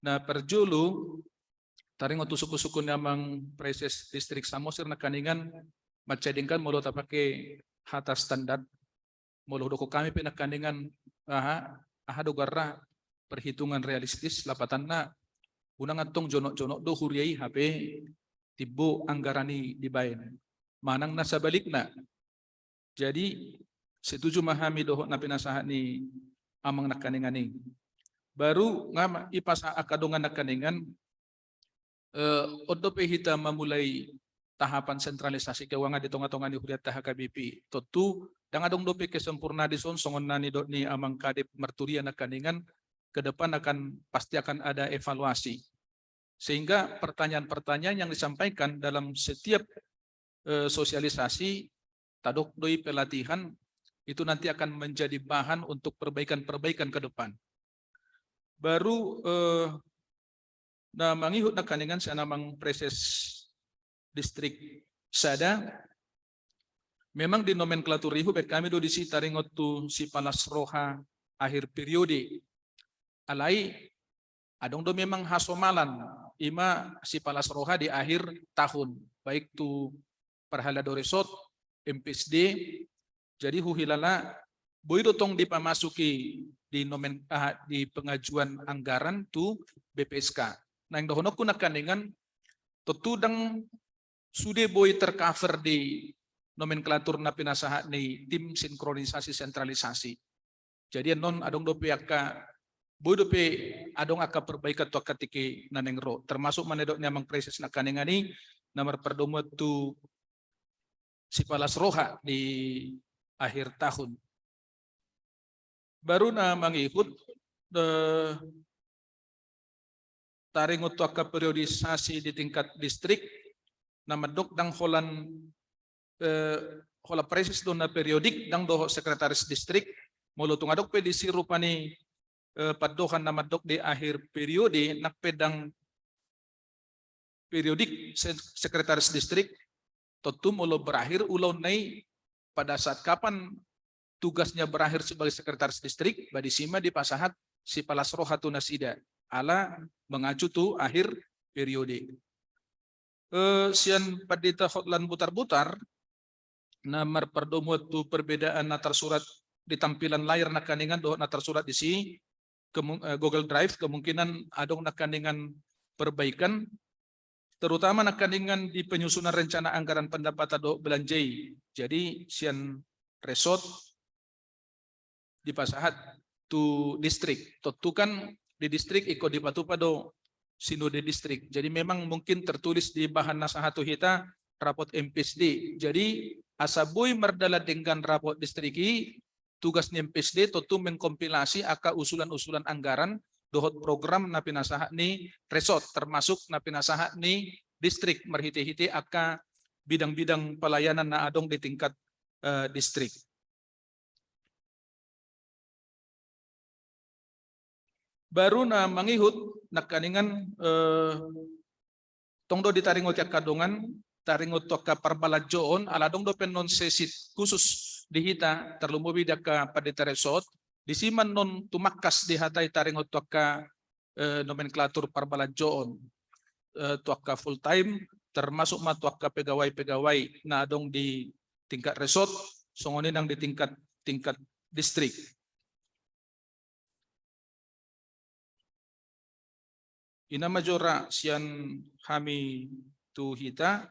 Nah, perjulu taring untuk suku-suku namang preses distrik Samosir na kaningan macadingkan molo tapake hata standar molo doko kami pinakaningan aha dogarra perhitungan realistis lapatan na unang atong jonok-jonok do huriai HP tibo anggarani dibayan manang nasa balik na. Jadi setuju memahami dohok na pinasahan ni amang nakaninganing. Baru nga ipasa akadongan nakaningan odo hita memulai tahapan sentralisasi keuangan di tonga-tonga ni huriat HKBP. Tentu dang adong dope kesempurna di songon nani dot ni amang kadip merturia nakaningan ke depan pasti akan ada evaluasi. Sehingga pertanyaan-pertanyaan yang disampaikan dalam setiap sosialisasi tadok doi pelatihan itu nanti akan menjadi bahan untuk perbaikan-perbaikan ke depan. Baru mangihut na kaningan sa namang preses distrik sada memang di nomenklatur ihu bet kami do disi taringot tu si Palas Roha akhir periode alai adong do memang hasomalan ima si Palas Roha di akhir tahun baik tu perhala do resort MPSD jadi huhilala boy dotong dipamasuki di di pengajuan anggaran tu BPSK. Nah yang dohonok nakaningan tetudang sudah boy tercover di nomenklatur na pinasaha ni tim sinkronisasi sentralisasi. Jadi non adong do pihaka boy do pe adong aka perbaikan tu akatiki nanengro termasuk manedok nyamang preses nakaningan ni nomor perdomo tu si Palas Roha di akhir tahun. Baru na mangikut taring untuk periodisasi di tingkat distrik na madok dang holan hola presis do na periodik dang do sekretaris distrik molo tungadok pe disi rupani padohan na madok di akhir periode nak pedang periodik sekretaris distrik tentu molo berakhir ulau nai pada saat kapan tugasnya berakhir sebagai sekretaris distrik badisima di pasahat si Palas Roha tu nasida ala mengacu tu akhir periode. Sian padita hotlan butar-butar namar perdomo tu perbedaan natar surat di tampilan layar nakaningan do natar surat di si Google Drive kemungkinan adong nakaningan perbaikan terutama nakaningan di penyusunan rencana anggaran pendapatan do belanjai. Jadi sian resort di pasahat tu distrik. Tentu kan di distrik ikut dipatu pado sinode distrik. Jadi memang mungkin tertulis di bahan nasahat hita rapot MPSD. Jadi asabui merdala dengan rapot distriki, tugas ni MPSD tentu mengkompilasi aka usulan-usulan anggaran dohot program na pinasahat ni resort, termasuk na pinasahat ni distrik merhiti-hiti aka bidang-bidang pelayanan na adong di tingkat distrik. Baru na mangihut nakaningan tongdo ditaringot yak kadongan taringot to ka parbaladjoon aladong do penon sesit khusus dihita terlumubi daka padeta resort disiman non tumakas dihatay taringot to ka nomenklatur parbaladjoon to ka full time termasuk matuak ka pegawai-pegawai na adong di tingkat resort songonin ang di tingkat distrik. Ina majora sian kami tu hita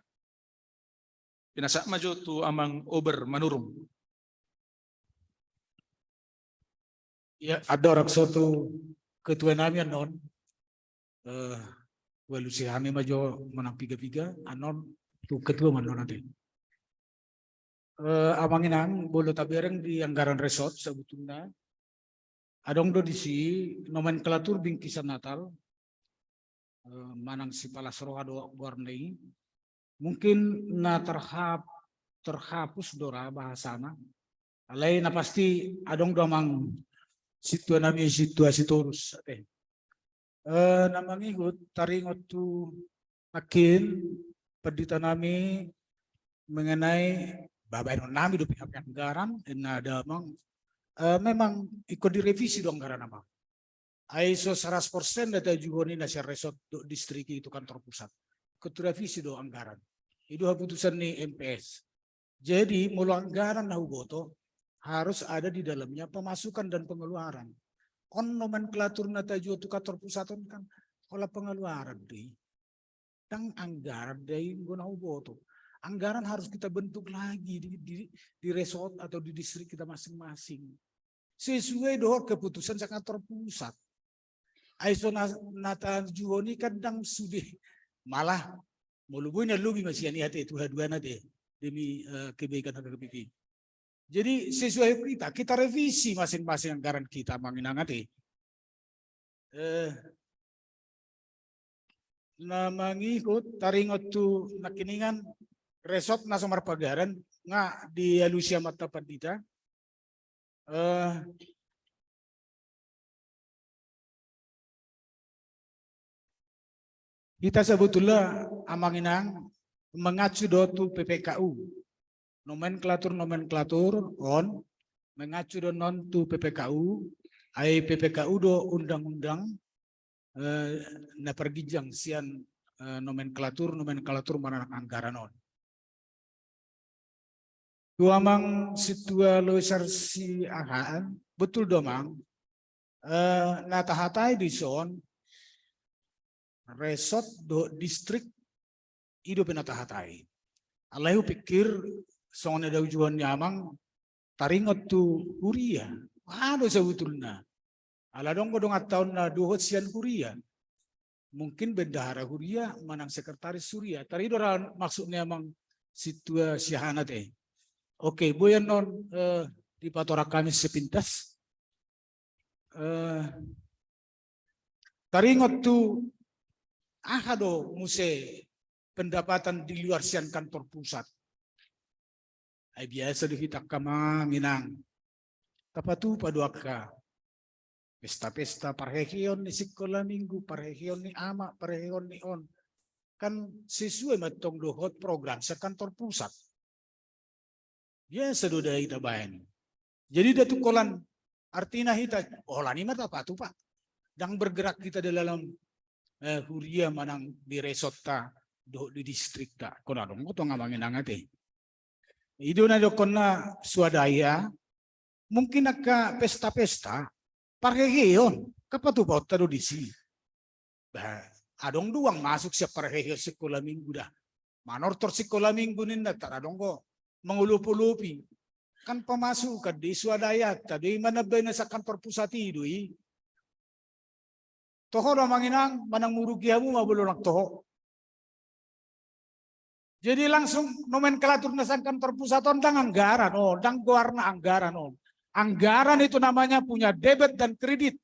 pinasak majo tu amang over manurung. Ya, ada orang suatu ketua namin anon. Walu si kami majo menang piga-piga anon tu ketua manon nanti. Amangin ang bolo tabereng di anggaran resort sebetulnya. Adong do di si nomenklatur bingkisan Natal. Manang si palasroha do gornei mungkin na terhapus dora bahasana alai na pasti adong domang situasi terus namang ikut taringot tu akin pedita nami mengenai babay nami do pihak anggaran na damang memang ikut direvisi dong anggaran nama ISO 100% data juga ni nasi resort do distrik itu kantor pusat. Keturevisi do anggaran. Itu keputusan ni MPS. Jadi mulu anggaran na huboto harus ada di dalamnya pemasukan dan pengeluaran. Kon nomenklatur nata juga tu kantor pusat kan kalau pengeluaran di tang anggaran dari guna huboto. Anggaran harus kita bentuk lagi di resort atau di distrik kita masing-masing. Sesuai doa keputusan kantor pusat. Aiso nata juoni kadang sudah malah mulubunya lugi masih ani hati itu dua nate demi kebaikan HKBP. Jadi sesuai kita revisi masing-masing anggaran kita manginangati. Namangikut taringot tu nakiningan resort na Marpagaran nga di Alusia Mata Pandita. Kita sebetulnya amanginang mengacu dotu PPKU nomenklatur on mengacu do non tu PPKU ai PPKU do undang-undang na pergijang sian nomenklatur mana anggaran on dua mang situa loisar si ahaan betul domang na tahatai di son resort do distrik ido penatahatai. Alaihu pikir songonnya daujuan nyamang taringot tu huria. Ano sebetulnya? Aladong kodong tahun na duhot sian huria. Mungkin bendahara huria manang sekretaris suria. Tari dora maksudnya mang situa siahana teh. Oke, boyan non di patora kami sepintas. Taringot tu ahado muse pendapatan di luar sian kantor pusat. Ay biasa dihitak kama minang. Kapatu paduaka. Pesta-pesta parhekion ni sekolah minggu, parhekion ni ama, parhekion ni on. Kan sesuai matong dohot program sa kantor pusat. Biasa doda kita bayan. Jadi datu kolan artinya hita, ni mata patu pak. Dan bergerak kita dalam huria manang di resota do di distrik ta kono dong ko ngamangin angate ido na do konna swadaya mungkin naka pesta-pesta parheheon kapatu pa tado di si adong duang masuk siya parhehe sekolah minggu dah manortor sekolah minggu ninda taradong ko mangulup-ulupi kan pemasukan di swadaya tadi mana bena sa kantor pusat idui Toho do manginang manang murugiamu mabululak toho. Jadi langsung nomenklatur nasan kantor pusat ondang anggaran, dang warna anggaran. Anggaran itu namanya punya debit dan kredit,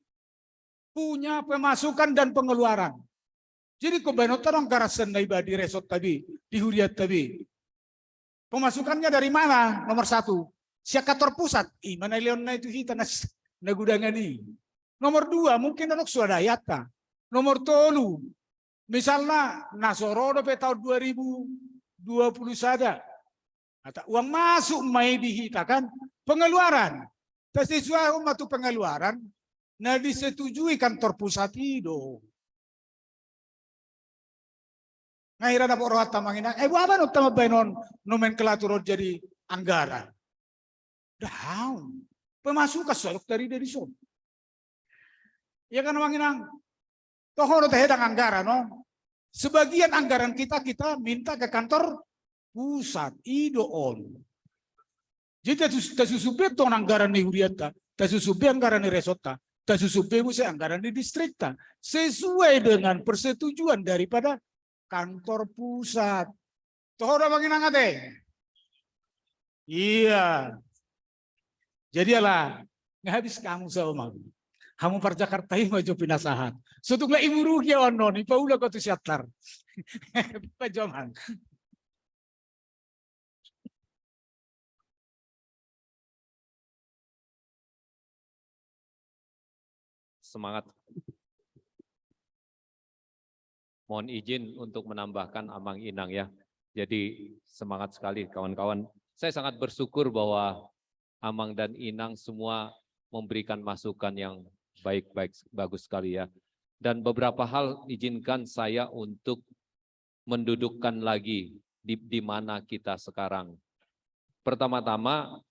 punya pemasukan dan pengeluaran. Jadi kebenaran anggaran senai di resort tadi, di huriat tadi. Pemasukannya dari mana? Nomor 1, siakator pusat. Mana leon na itu hita na gudangan ini. Nomor 2, mungkin anak swadayata. Nomor 3, misalnya nasorodo pe tahun 2020 saja. Atau uang masuk mai dihita kan, pengeluaran. Sesuai matu pengeluaran, nah disetujui kantor pusat itu. Ngaira dapat rohat tamangin. Apa no tama benon nomenklatur jadi anggaran. Down. Pemasukan solok dari son. Ya kan manginang. Tohoro teh hedang anggaran no. Sebagian anggaran kita minta ke kantor pusat idoon. Jadi tasusube ton anggaran ni huriata, tasusube anggaran ni resota, tasusube muse anggaran di distrikta sesuai dengan persetujuan daripada kantor pusat. Tohoro manginang ate. Iya. Jadi lah habis kamu sama. Kamu par Jakarta ini maju pinasahan. Sutuglah ibu rugi ono ni paula kau tu siatar. Pajaman. Semangat. Mohon izin untuk menambahkan Amang Inang ya. Jadi semangat sekali kawan-kawan. Saya sangat bersyukur bahwa Amang dan Inang semua memberikan masukan yang baik-baik, bagus sekali ya. Dan beberapa hal izinkan saya untuk mendudukkan lagi di mana kita sekarang. Pertama-tama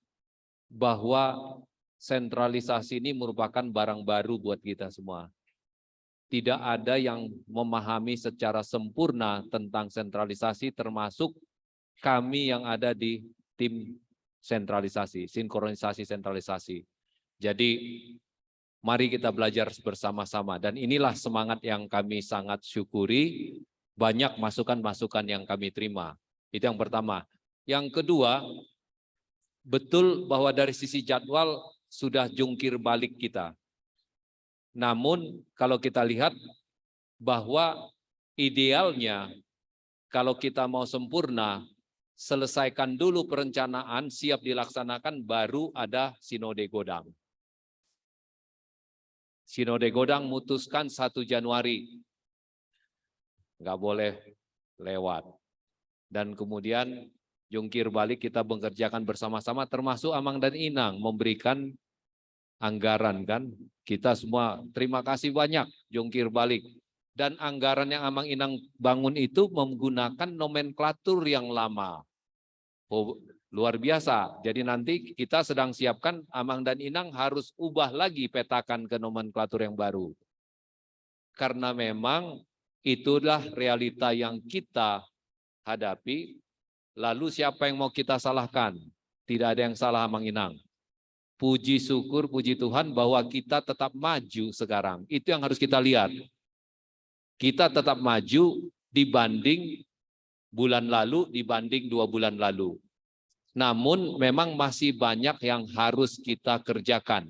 bahwa sentralisasi ini merupakan barang baru buat kita semua. Tidak ada yang memahami secara sempurna tentang sentralisasi, termasuk kami yang ada di tim sentralisasi, sinkronisasi sentralisasi. Jadi mari kita belajar bersama-sama, dan inilah semangat yang kami sangat syukuri, banyak masukan-masukan yang kami terima. Itu yang pertama. Yang kedua, betul bahwa dari sisi jadwal sudah jungkir balik kita. Namun kalau kita lihat bahwa idealnya kalau kita mau sempurna, selesaikan dulu perencanaan, siap dilaksanakan, baru ada Sinode Godang. Sinode Godang mutuskan 1 Januari. Nggak boleh lewat. Dan kemudian jungkir balik kita mengerjakan bersama-sama, termasuk Amang dan Inang memberikan anggaran kan. Kita semua terima kasih banyak jungkir balik. Dan anggaran yang Amang Inang bangun itu menggunakan nomenklatur yang lama. Oh, luar biasa. Jadi nanti kita sedang siapkan, Amang dan Inang harus ubah lagi petakan ke nomenklatur yang baru. Karena memang itulah realita yang kita hadapi. Lalu siapa yang mau kita salahkan? Tidak ada yang salah Amang Inang. Puji syukur, puji Tuhan bahwa kita tetap maju sekarang. Itu yang harus kita lihat. Kita tetap maju dibanding bulan lalu, dibanding 2 bulan lalu. Namun memang masih banyak yang harus kita kerjakan.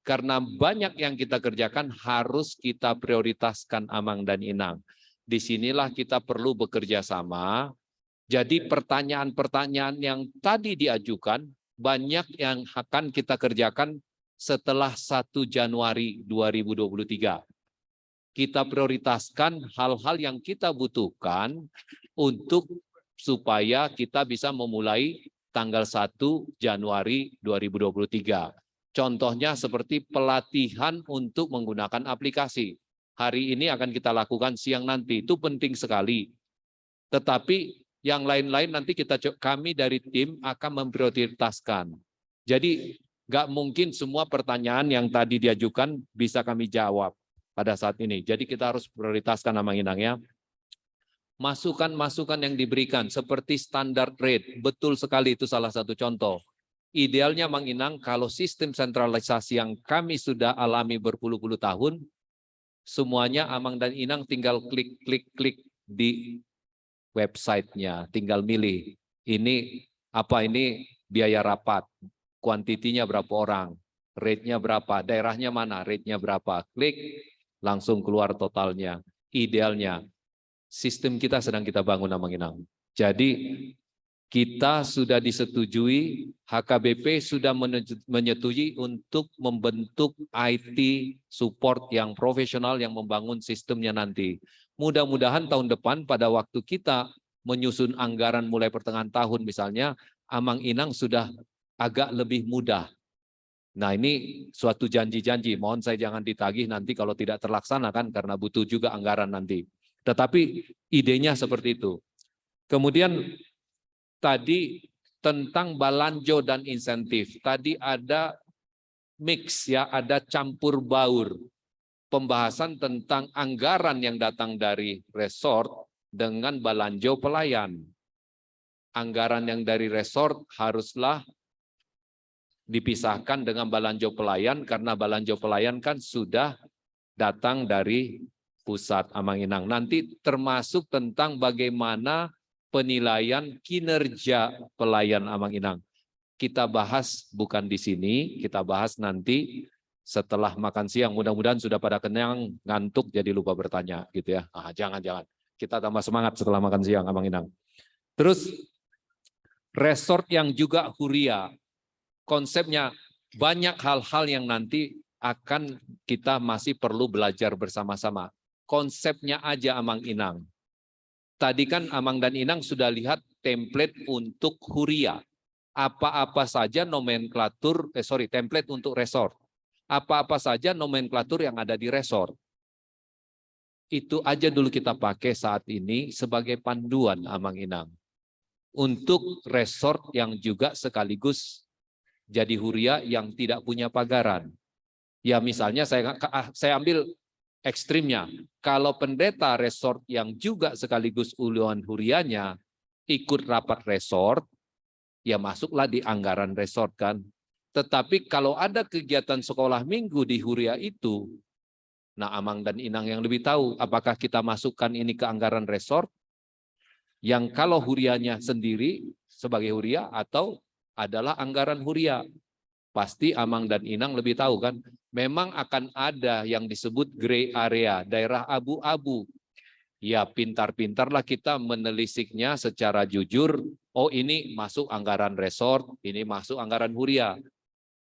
Karena banyak yang kita kerjakan harus kita prioritaskan Amang dan Inang. Disinilah kita perlu bekerja sama. Jadi pertanyaan-pertanyaan yang tadi diajukan, banyak yang akan kita kerjakan setelah 1 Januari 2023. Kita prioritaskan hal-hal yang kita butuhkan untuk supaya kita bisa memulai tanggal 1 Januari 2023. Contohnya seperti pelatihan untuk menggunakan aplikasi. Hari ini akan kita lakukan siang nanti, itu penting sekali. Tetapi yang lain-lain nanti kami dari tim akan memprioritaskan. Jadi nggak mungkin semua pertanyaan yang tadi diajukan bisa kami jawab pada saat ini. Jadi kita harus prioritaskan Amang Inang ya. Masukan-masukan yang diberikan seperti standar rate, betul sekali itu salah satu contoh. Idealnya Mang Inang kalau sistem sentralisasi yang kami sudah alami berpuluh-puluh tahun, Semuanya Amang dan Inang tinggal klik di websitenya, tinggal milih. Ini apa ini biaya rapat, kuantitinya berapa orang, rate-nya berapa, daerahnya mana, rate-nya berapa. Klik, langsung keluar totalnya. Idealnya, sistem kita sedang kita bangun Amang Inang. Jadi kita sudah disetujui, HKBP sudah menyetujui untuk membentuk IT support yang profesional yang membangun sistemnya nanti. Mudah-mudahan tahun depan pada waktu kita menyusun anggaran mulai pertengahan tahun misalnya, Amang Inang sudah agak lebih mudah. Nah ini suatu janji-janji, mohon saya jangan ditagih nanti kalau tidak terlaksana kan karena butuh juga anggaran nanti. Tetapi idenya seperti itu. Kemudian tadi tentang balanjo dan insentif. Tadi ada mix ya, ada campur baur. Pembahasan tentang anggaran yang datang dari resort dengan balanjo pelayan. Anggaran yang dari resort haruslah dipisahkan dengan balanjo pelayan karena balanjo pelayan kan sudah datang dari pusat Amang Inang. Nanti termasuk tentang bagaimana penilaian kinerja pelayan Amang Inang. Kita bahas bukan di sini, kita bahas nanti setelah makan siang. Mudah-mudahan sudah pada kenyang, ngantuk jadi lupa bertanya gitu ya. Jangan. Kita tambah semangat setelah makan siang Amang Inang. Terus resort yang juga huria. Konsepnya banyak hal-hal yang nanti akan kita masih perlu belajar bersama-sama. Konsepnya aja Amang Inang. Tadi kan Amang dan Inang sudah lihat template untuk huria. Apa-apa saja nomenklatur, template untuk resort. Apa-apa saja nomenklatur yang ada di resort. Itu aja dulu kita pakai saat ini sebagai panduan Amang Inang. Untuk resort yang juga sekaligus jadi huria yang tidak punya pagaran. Ya misalnya saya ambil ekstrimnya, kalau pendeta resort yang juga sekaligus uluan hurianya ikut rapat resort, ya masuklah di anggaran resort kan. Tetapi kalau ada kegiatan sekolah minggu di huria itu, nah Amang dan Inang yang lebih tahu apakah kita masukkan ini ke anggaran resort, yang kalau hurianya sendiri sebagai huria atau adalah anggaran huria. Pasti Amang dan Inang lebih tahu kan. Memang akan ada yang disebut gray area, daerah abu-abu. Ya pintar-pintarlah kita menelisiknya secara jujur. Oh ini masuk anggaran resort, ini masuk anggaran huria.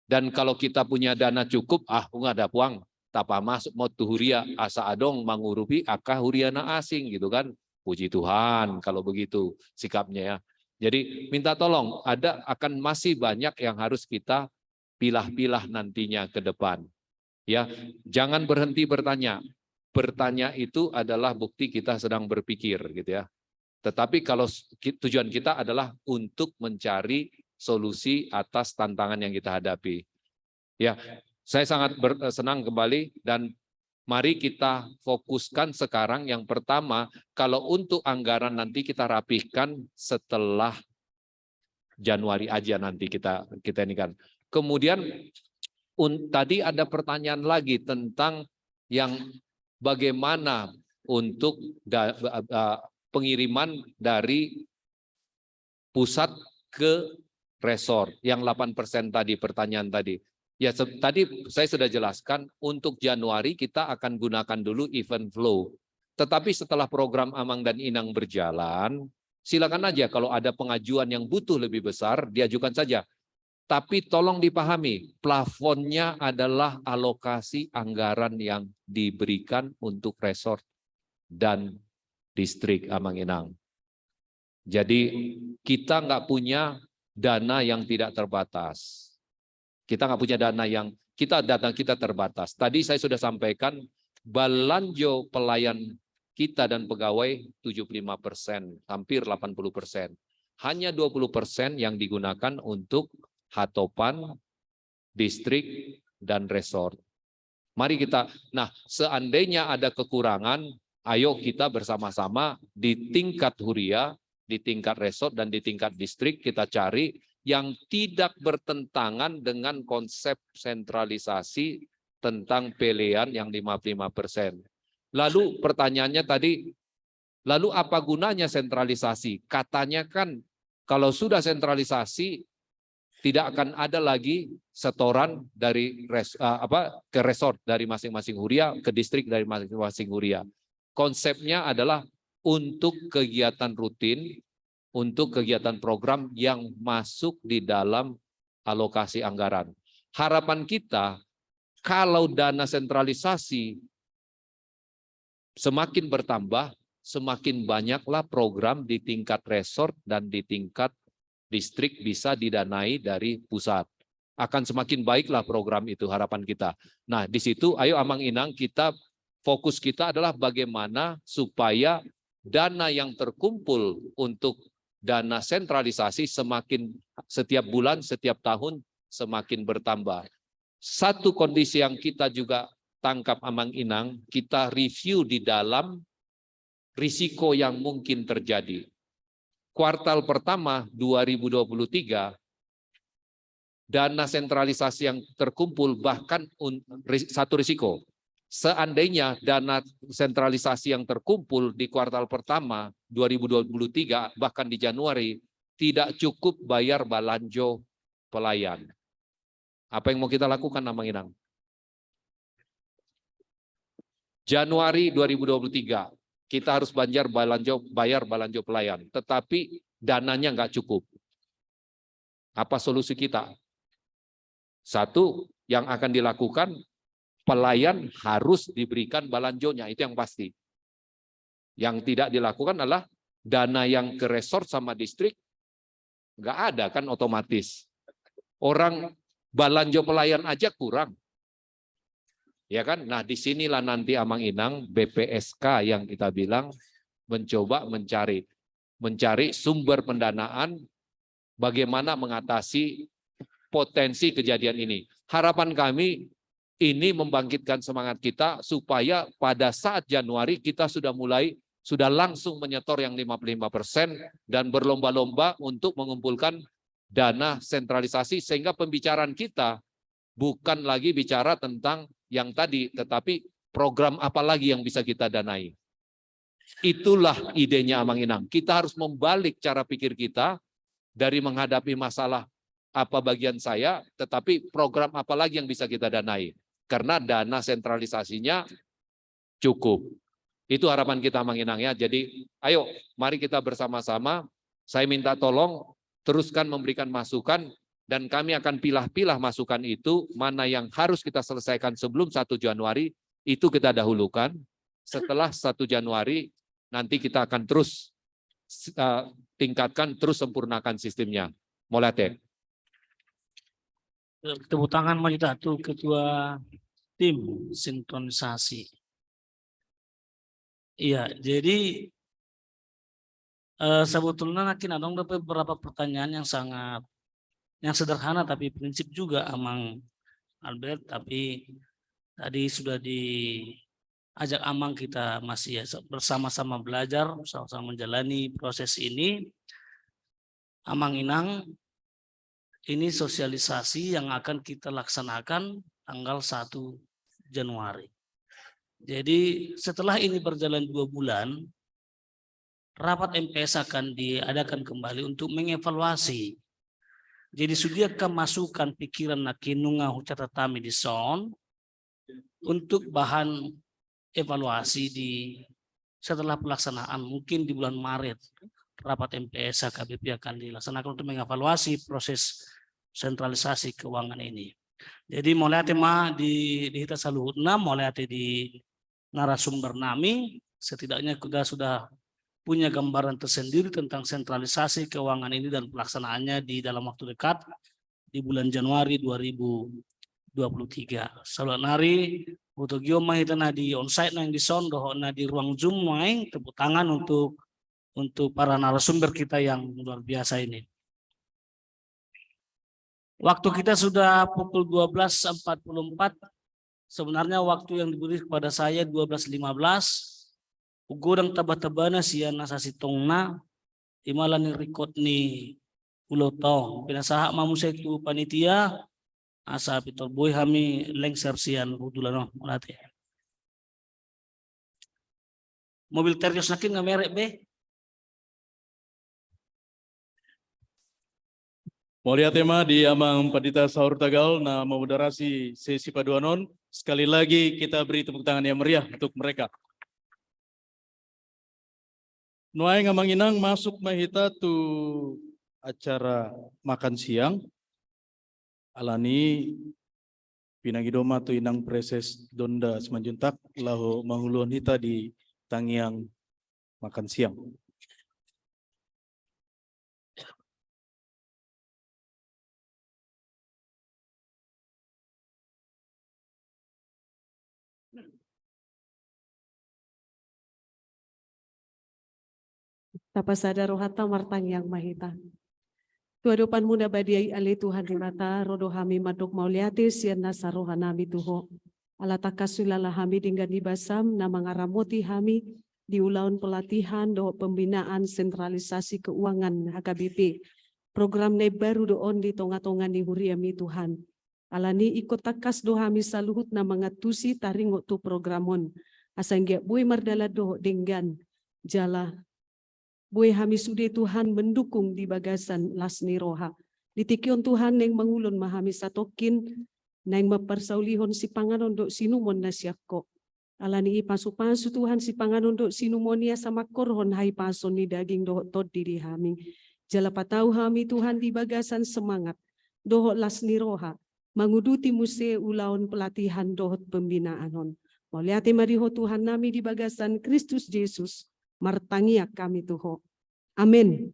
Dan kalau kita punya dana cukup, nggak ada puang. Tapa masuk mau tu huria, asa adong mangurupi akah huriana asing gitu kan. Puji Tuhan kalau begitu sikapnya ya. Jadi minta tolong, akan masih banyak yang harus kita pilah-pilah nantinya ke depan. Ya, jangan berhenti bertanya. Bertanya itu adalah bukti kita sedang berpikir gitu ya. Tetapi kalau tujuan kita adalah untuk mencari solusi atas tantangan yang kita hadapi. Ya, saya sangat senang kembali dan mari kita fokuskan sekarang yang pertama, kalau untuk anggaran nanti kita rapihkan setelah Januari aja nanti kita ini kan. Kemudian tadi ada pertanyaan lagi tentang yang bagaimana untuk pengiriman dari pusat ke resort yang 8% tadi pertanyaan tadi. Ya tadi saya sudah jelaskan untuk Januari kita akan gunakan dulu event flow. Tetapi setelah program Amang dan Inang berjalan, silakan aja kalau ada pengajuan yang butuh lebih besar diajukan saja. Tapi tolong dipahami, plafonnya adalah alokasi anggaran yang diberikan untuk resort dan distrik Amang Inang. Jadi kita nggak punya dana yang tidak terbatas. Kita nggak punya dana kita terbatas. Tadi saya sudah sampaikan balanjo pelayan kita dan pegawai 75%, hampir 80%. Hanya 20% yang digunakan untuk hatopan, distrik, dan resort. Mari kita, seandainya ada kekurangan, ayo kita bersama-sama di tingkat huria, di tingkat resort, dan di tingkat distrik kita cari yang tidak bertentangan dengan konsep sentralisasi tentang pelean yang 55%. Lalu pertanyaannya tadi, lalu apa gunanya sentralisasi? Katanya kan kalau sudah sentralisasi tidak akan ada lagi setoran dari ke resort dari masing-masing huria, ke distrik dari masing-masing huria. Konsepnya adalah untuk kegiatan rutin, untuk kegiatan program yang masuk di dalam alokasi anggaran. Harapan kita, kalau dana sentralisasi semakin bertambah, semakin banyaklah program di tingkat resort dan di tingkat distrik bisa didanai dari pusat. Akan semakin baiklah program itu, harapan kita. Nah, di situ ayo Amang Inang, fokus kita adalah bagaimana supaya dana yang terkumpul untuk dana sentralisasi semakin setiap bulan, setiap tahun semakin bertambah. Satu kondisi yang kita juga tangkap Amang Inang, kita review di dalam risiko yang mungkin terjadi. Kuartal pertama 2023, dana sentralisasi yang terkumpul bahkan satu risiko. Seandainya dana sentralisasi yang terkumpul di kuartal pertama 2023, bahkan di Januari, tidak cukup bayar balanjo pelayan. Apa yang mau kita lakukan, Amang Inang? Januari 2023, kita harus bayar balanjo pelayan, tetapi dananya nggak cukup. Apa solusi kita? Satu, yang akan dilakukan, pelayan harus diberikan balanjonya, itu yang pasti. Yang tidak dilakukan adalah dana yang ke resort sama distrik, nggak ada kan otomatis. Orang balanjo pelayan aja kurang. Ya kan? Nah, disinilah nanti Amang Inang, BPSK yang kita bilang, mencoba mencari sumber pendanaan bagaimana mengatasi potensi kejadian ini. Harapan kami, ini membangkitkan semangat kita supaya pada saat Januari kita sudah langsung menyetor yang 55% dan berlomba-lomba untuk mengumpulkan dana sentralisasi sehingga pembicaraan kita bukan lagi bicara tentang yang tadi, tetapi program apa lagi yang bisa kita danai. Itulah idenya Amang Inang. Kita harus membalik cara pikir kita dari menghadapi masalah apa bagian saya, tetapi program apa lagi yang bisa kita danai. Karena dana sentralisasinya cukup. Itu harapan kita Amang Inang ya. Jadi ayo mari kita bersama-sama, saya minta tolong teruskan memberikan masukan dan kami akan pilah-pilah masukan itu, mana yang harus kita selesaikan sebelum 1 Januari, itu kita dahulukan. Setelah 1 Januari, nanti kita akan terus tingkatkan, terus sempurnakan sistemnya. Molate. Tepuk tangan maju tuh Ketua Tim Sinkronisasi. Iya, jadi sebetulnya ada beberapa pertanyaan yang sederhana tapi prinsip juga Amang Albert, tapi tadi sudah diajak Amang, kita masih bersama-sama belajar, bersama-sama menjalani proses ini. Amang Inang, ini sosialisasi yang akan kita laksanakan tanggal 1 Januari. Jadi setelah ini berjalan 2 bulan, rapat MPS akan diadakan kembali untuk mengevaluasi. Jadi sudah masukan pikiran nakinunga catatami di son untuk bahan evaluasi setelah pelaksanaan, mungkin di bulan Maret rapat MPS KBP akan dilaksanakan untuk mengevaluasi proses sentralisasi keuangan ini. Jadi mulai tema di hita saluhutna, mulai di narasumber nami, setidaknya kita sudah punya gambaran tersendiri tentang sentralisasi keuangan ini dan pelaksanaannya di dalam waktu dekat di bulan Januari 2023. Salam nari untuk gioma kita di onsite yang di sound di ruang Zoom main, tepuk tangan untuk para narasumber kita yang luar biasa ini. Waktu kita sudah pukul 12.44. Sebenarnya waktu yang diberi kepada saya 12.15. Ugodang taba-tabana siya nasa sitongna imalan ni record ni uloto pinasaha mamusay tu panitia asa pitol boy hami lengser siyan udulano mulate. mobil Terios nakin nggak merek be. Mulia tema di Amang Pendeta Saur Tagal na memoderasi sesi paduanon. Sekali lagi kita beri tepuk tangan yang meriah untuk mereka. Nuai ngamanginang masuk mahita tu acara makan siang. Alani pinagidoma tu inang preses donda semanjuntak lahu mahuluan hita di tangiang makan siang. Tapasada rohata martang yang mahita. Tuadopan muda badiai ali Tuhan rata rodo hami madok mauliatis yan nasa rohanami tuho. Alataka sulala hami dengan dibasam na mangaramoti hami di ulaun pelatihan do pembinaan sentralisasi keuangan HKBP. Program ne baru doon di tonga-tonga ni huriami Tuhan. Alani ikut takas do hami saluhut na mangatusi taringo tu programon. Asanggia bui mardala do dengan jala. Buai hami sude Tuhan mendukung di bagasan lasni roha. Ditikion Tuhan yang mengulun mahami satokin, nang mapersaulihon si panganon do sinumon na siyako. Alani ipasu-pasu Tuhan si panganon do sinumonia sama korhon hai pason ni daging dohot tod diri hami. Jala patau hami Tuhan di bagasan semangat, dohot lasni roha, manguduti muse ulaun pelatihan dohot pembinaanon. Mauliate mariho Tuhan nami di bagasan Kristus Yesus. Martangia kami Tuho. Amin.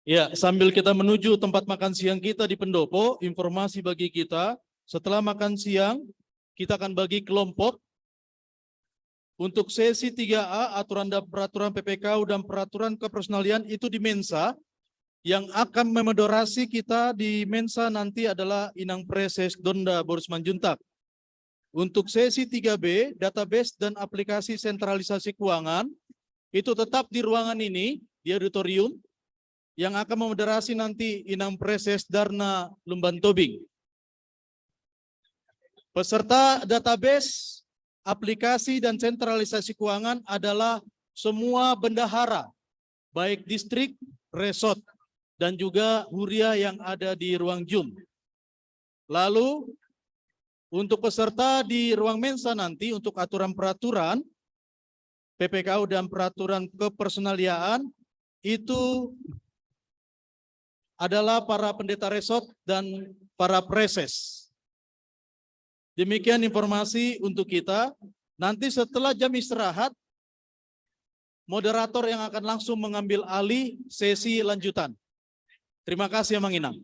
Ya, sambil kita menuju tempat makan siang kita di pendopo, informasi bagi kita, setelah makan siang, kita akan bagi kelompok. Untuk sesi 3A, aturan dan peraturan PPKU dan peraturan kepersonalian itu di Mensa. Yang akan memoderasi kita di Mensa nanti adalah Inang Preses Donda Boris Manjuntak. Untuk sesi 3B, database dan aplikasi sentralisasi keuangan, itu tetap di ruangan ini, di auditorium, yang akan memoderasi nanti Inang Preses Darna Lumban Tobing. Peserta database, aplikasi dan sentralisasi keuangan adalah semua bendahara, baik distrik, resort, dan juga huria yang ada di ruang Zoom. Lalu, untuk peserta di ruang Mensa nanti, untuk aturan-peraturan, PPKU dan peraturan kepersonaliaan, itu adalah para pendeta resort dan para preses. Demikian informasi untuk kita. Nanti setelah jam istirahat, moderator yang akan langsung mengambil alih sesi lanjutan. Terima kasih, Mang Inang.